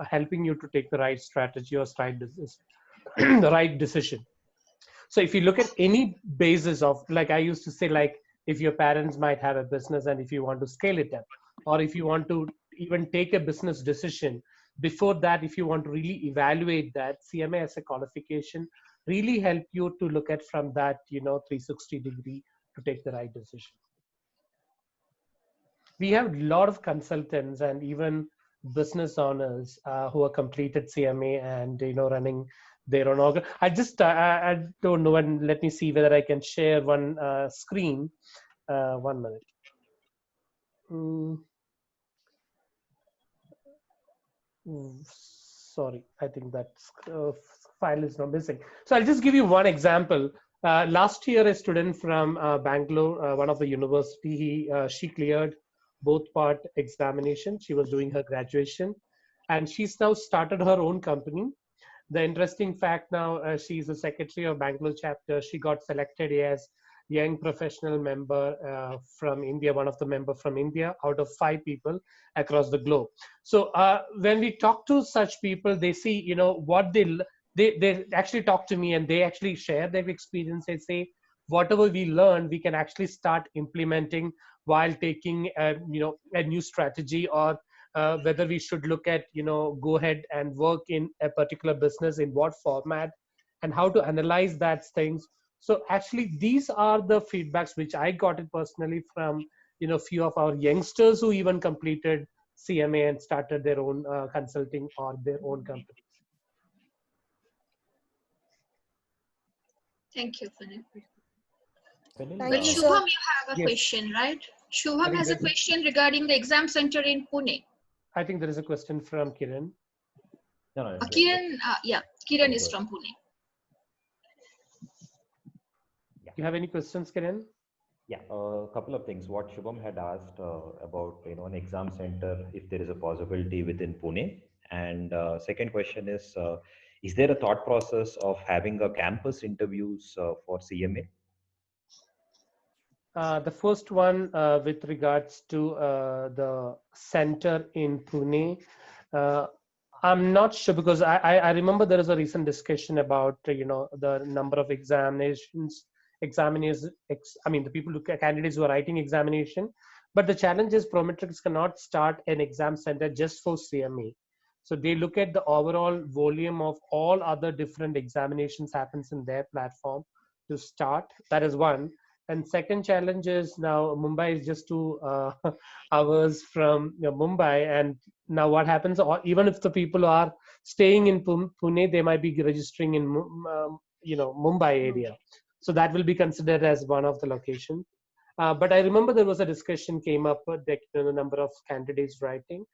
helping you to take the right strategy or the right decision. So if you look at any basis of, like I used to say, like if your parents might have a business and if you want to scale it up, or if you want to even take a business decision, before that, if you want to really evaluate that, CMA as a qualification really help you to look at from that, 360 degree to take the right decision. We have a lot of consultants and even business owners who are completed CMA and running their own organ. I don't know, and let me see whether I can share one screen. 1 minute. Sorry, I think that file is not missing. So I'll just give you one example. Last year, a student from Bangalore, one of the university, she cleared both part examination. She was doing her graduation, and she's now started her own company. The interesting fact now, she's a secretary of Bangalore chapter. She got selected as young professional member from India, one of the member from India out of 5 people across the globe. So when we talk to such people, they see, what they actually talk to me and they actually share their experience. They say, whatever we learn, we can actually start implementing while taking, a new strategy, or whether we should look at, go ahead and work in a particular business, in what format, and how to analyze that things. So actually, these are the feedbacks which I got it personally from, few of our youngsters who even completed CMA and started their own consulting or their own companies. Thank you, Fanil. Thank Well, you, Shubham, sir. you have a Yes. question, right? I Shubham think has a question regarding the exam center in Pune. I think there is a question from Kiran. No, Kiran, Kiran is from Pune. You have any questions, Kiran? Yeah, a couple of things. What Shubham had asked about, an exam center, if there is a possibility within Pune. And second question is there a thought process of having a campus interviews for CMA? The first one with regards to the center in Pune, I'm not sure, because I remember there is a recent discussion about the number of examiners. I mean, the people candidates who are writing examination, but the challenge is Prometrics cannot start an exam center just for CMA. So they look at the overall volume of all other different examinations happens in their platform to start. That is one. And second challenge is now Mumbai is just 2 hours from Mumbai, and now what happens? Or even if the people are staying in Pune, they might be registering in Mumbai area, so that will be considered as one of the locations. But I remember there was a discussion came up that the number of candidates writing.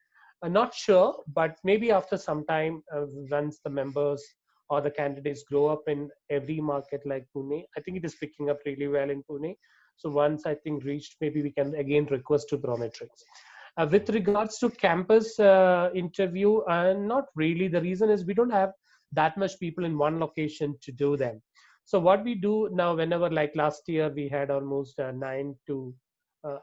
I'm not sure, but maybe after some time, once the members or the candidates grow up in every market like Pune, I think it is picking up really well in Pune. So once I think reached, maybe we can again request to Prometrics. With regards to campus interview, not really. The reason is we don't have that much people in one location to do them. So what we do now, whenever, like last year, we had almost 9 to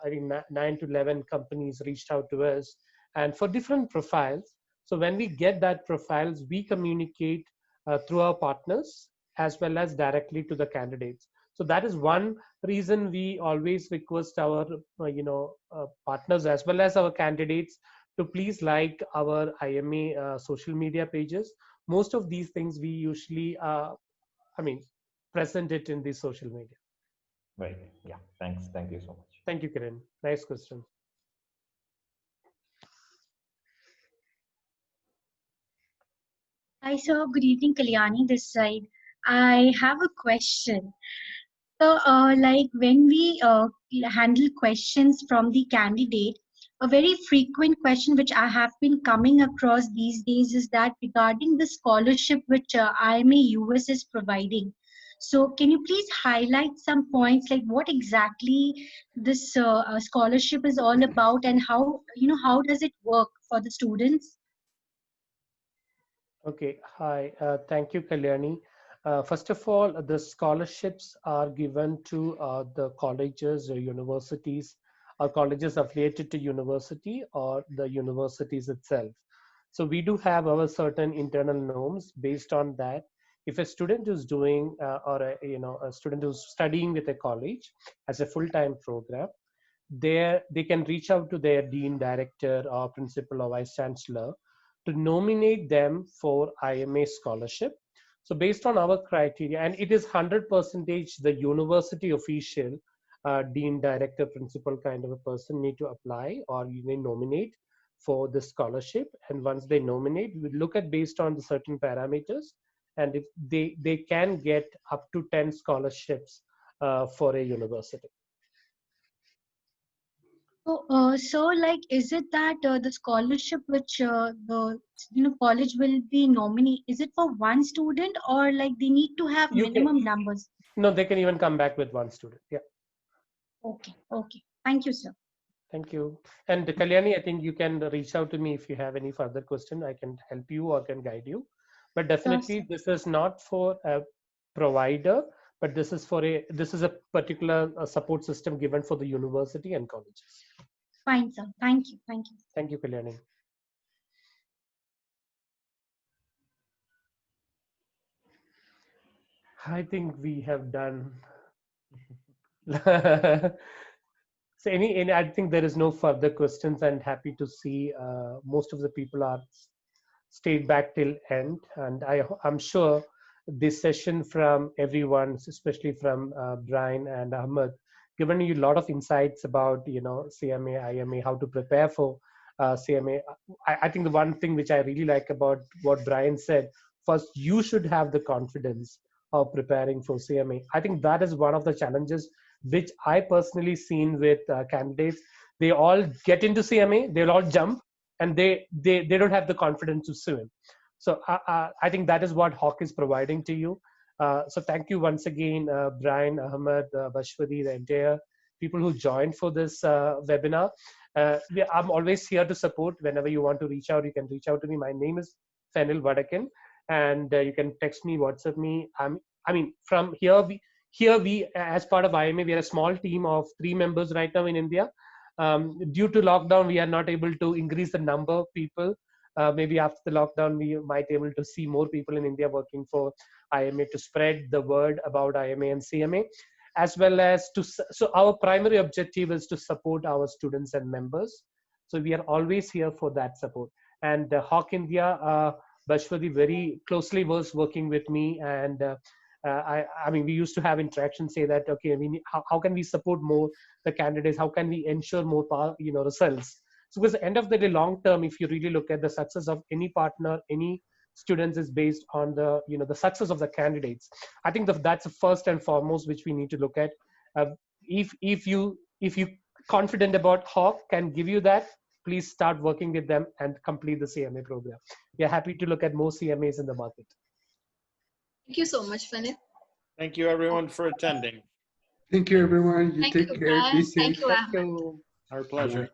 11 companies reached out to us, and for different profiles. So when we get that profiles, we communicate through our partners as well as directly to the candidates. So that is one reason we always request our partners as well as our candidates to please like our IMA social media pages. Most of these things we usually present it in the social media. Right. Yeah. Thanks. Thank you so much. Thank you, Kiran. Nice question. Hi, sir. Good evening, Kalyani. This side. I have a question. So, like when we handle questions from the candidate, a very frequent question which I have been coming across these days is that regarding the scholarship which IMA US is providing. So, can you please highlight some points, like what exactly this scholarship is all about, and how does it work for the students? Okay, hi. Thank you, Kalyani. First of all, the scholarships are given to the colleges or universities, or colleges affiliated to university or the universities itself. So we do have our certain internal norms. Based on that, if a student is doing a student who's studying with a college as a full-time program, they can reach out to their dean, director, or principal or vice chancellor to nominate them for IMA scholarship. So based on our criteria, and it is 100% the university official, dean, director, principal kind of a person need to apply or you may nominate for the scholarship. And once they nominate, we look at based on the certain parameters, and if they can get up to 10 scholarships for a university. So like, is it that the scholarship which the college will be nominee, is it for one student, or like they need to have minimum numbers? No, they can even come back with one student. Yeah. Okay. Okay. Thank you, sir. Thank you. And Kalyani, I think you can reach out to me if you have any further question. I can help you or can guide you. But definitely, this is not for a provider, but this is a particular support system given for the university and colleges. Fine, sir. Thank you. Thank you. Thank you, Kalyani. I think we have done. So I think there is no further questions, and happy to see most of the people are stayed back till end, and I'm sure this session from everyone, especially from Brian and Ahmed, given you a lot of insights about CMA, IMA, how to prepare for CMA. I think the one thing which I really like about what Brian said, first you should have the confidence of preparing for CMA. I think that is one of the challenges which I personally seen with candidates. They all get into CMA, they'll all jump, and they don't have the confidence to swim. So I think that is what HOCK is providing to you. So thank you once again, Brian, Ahmed, Bashwadi, the entire people who joined for this webinar. I'm always here to support. Whenever you want to reach out, you can reach out to me. My name is Fenil Vadakan, and you can text me, WhatsApp me. From here we as part of IMA, we are a small team of 3 members right now in India. Due to lockdown, we are not able to increase the number of people. Maybe after the lockdown, we might be able to see more people in India working for IMA to spread the word about IMA and CMA, as well as so our primary objective is to support our students and members. So we are always here for that support. And HOCK India, Bashwadi very closely was working with me, and I mean, we used to have interactions, say that, okay, how can we support more the candidates? How can we ensure more results? So because at the end of the day, long term, if you really look at the success of any partner, any students is based on the the success of the candidates. I think that's the first and foremost which we need to look at. If you confident about HOCK can give you that, please start working with them and complete the CMA program. We are happy to look at more CMAs in the market. Thank you so much, Fenil. Thank you, everyone, for attending. Thank you, everyone. You Thank take you, care. Brian. Be safe. Thank you, Ahmed. Our pleasure.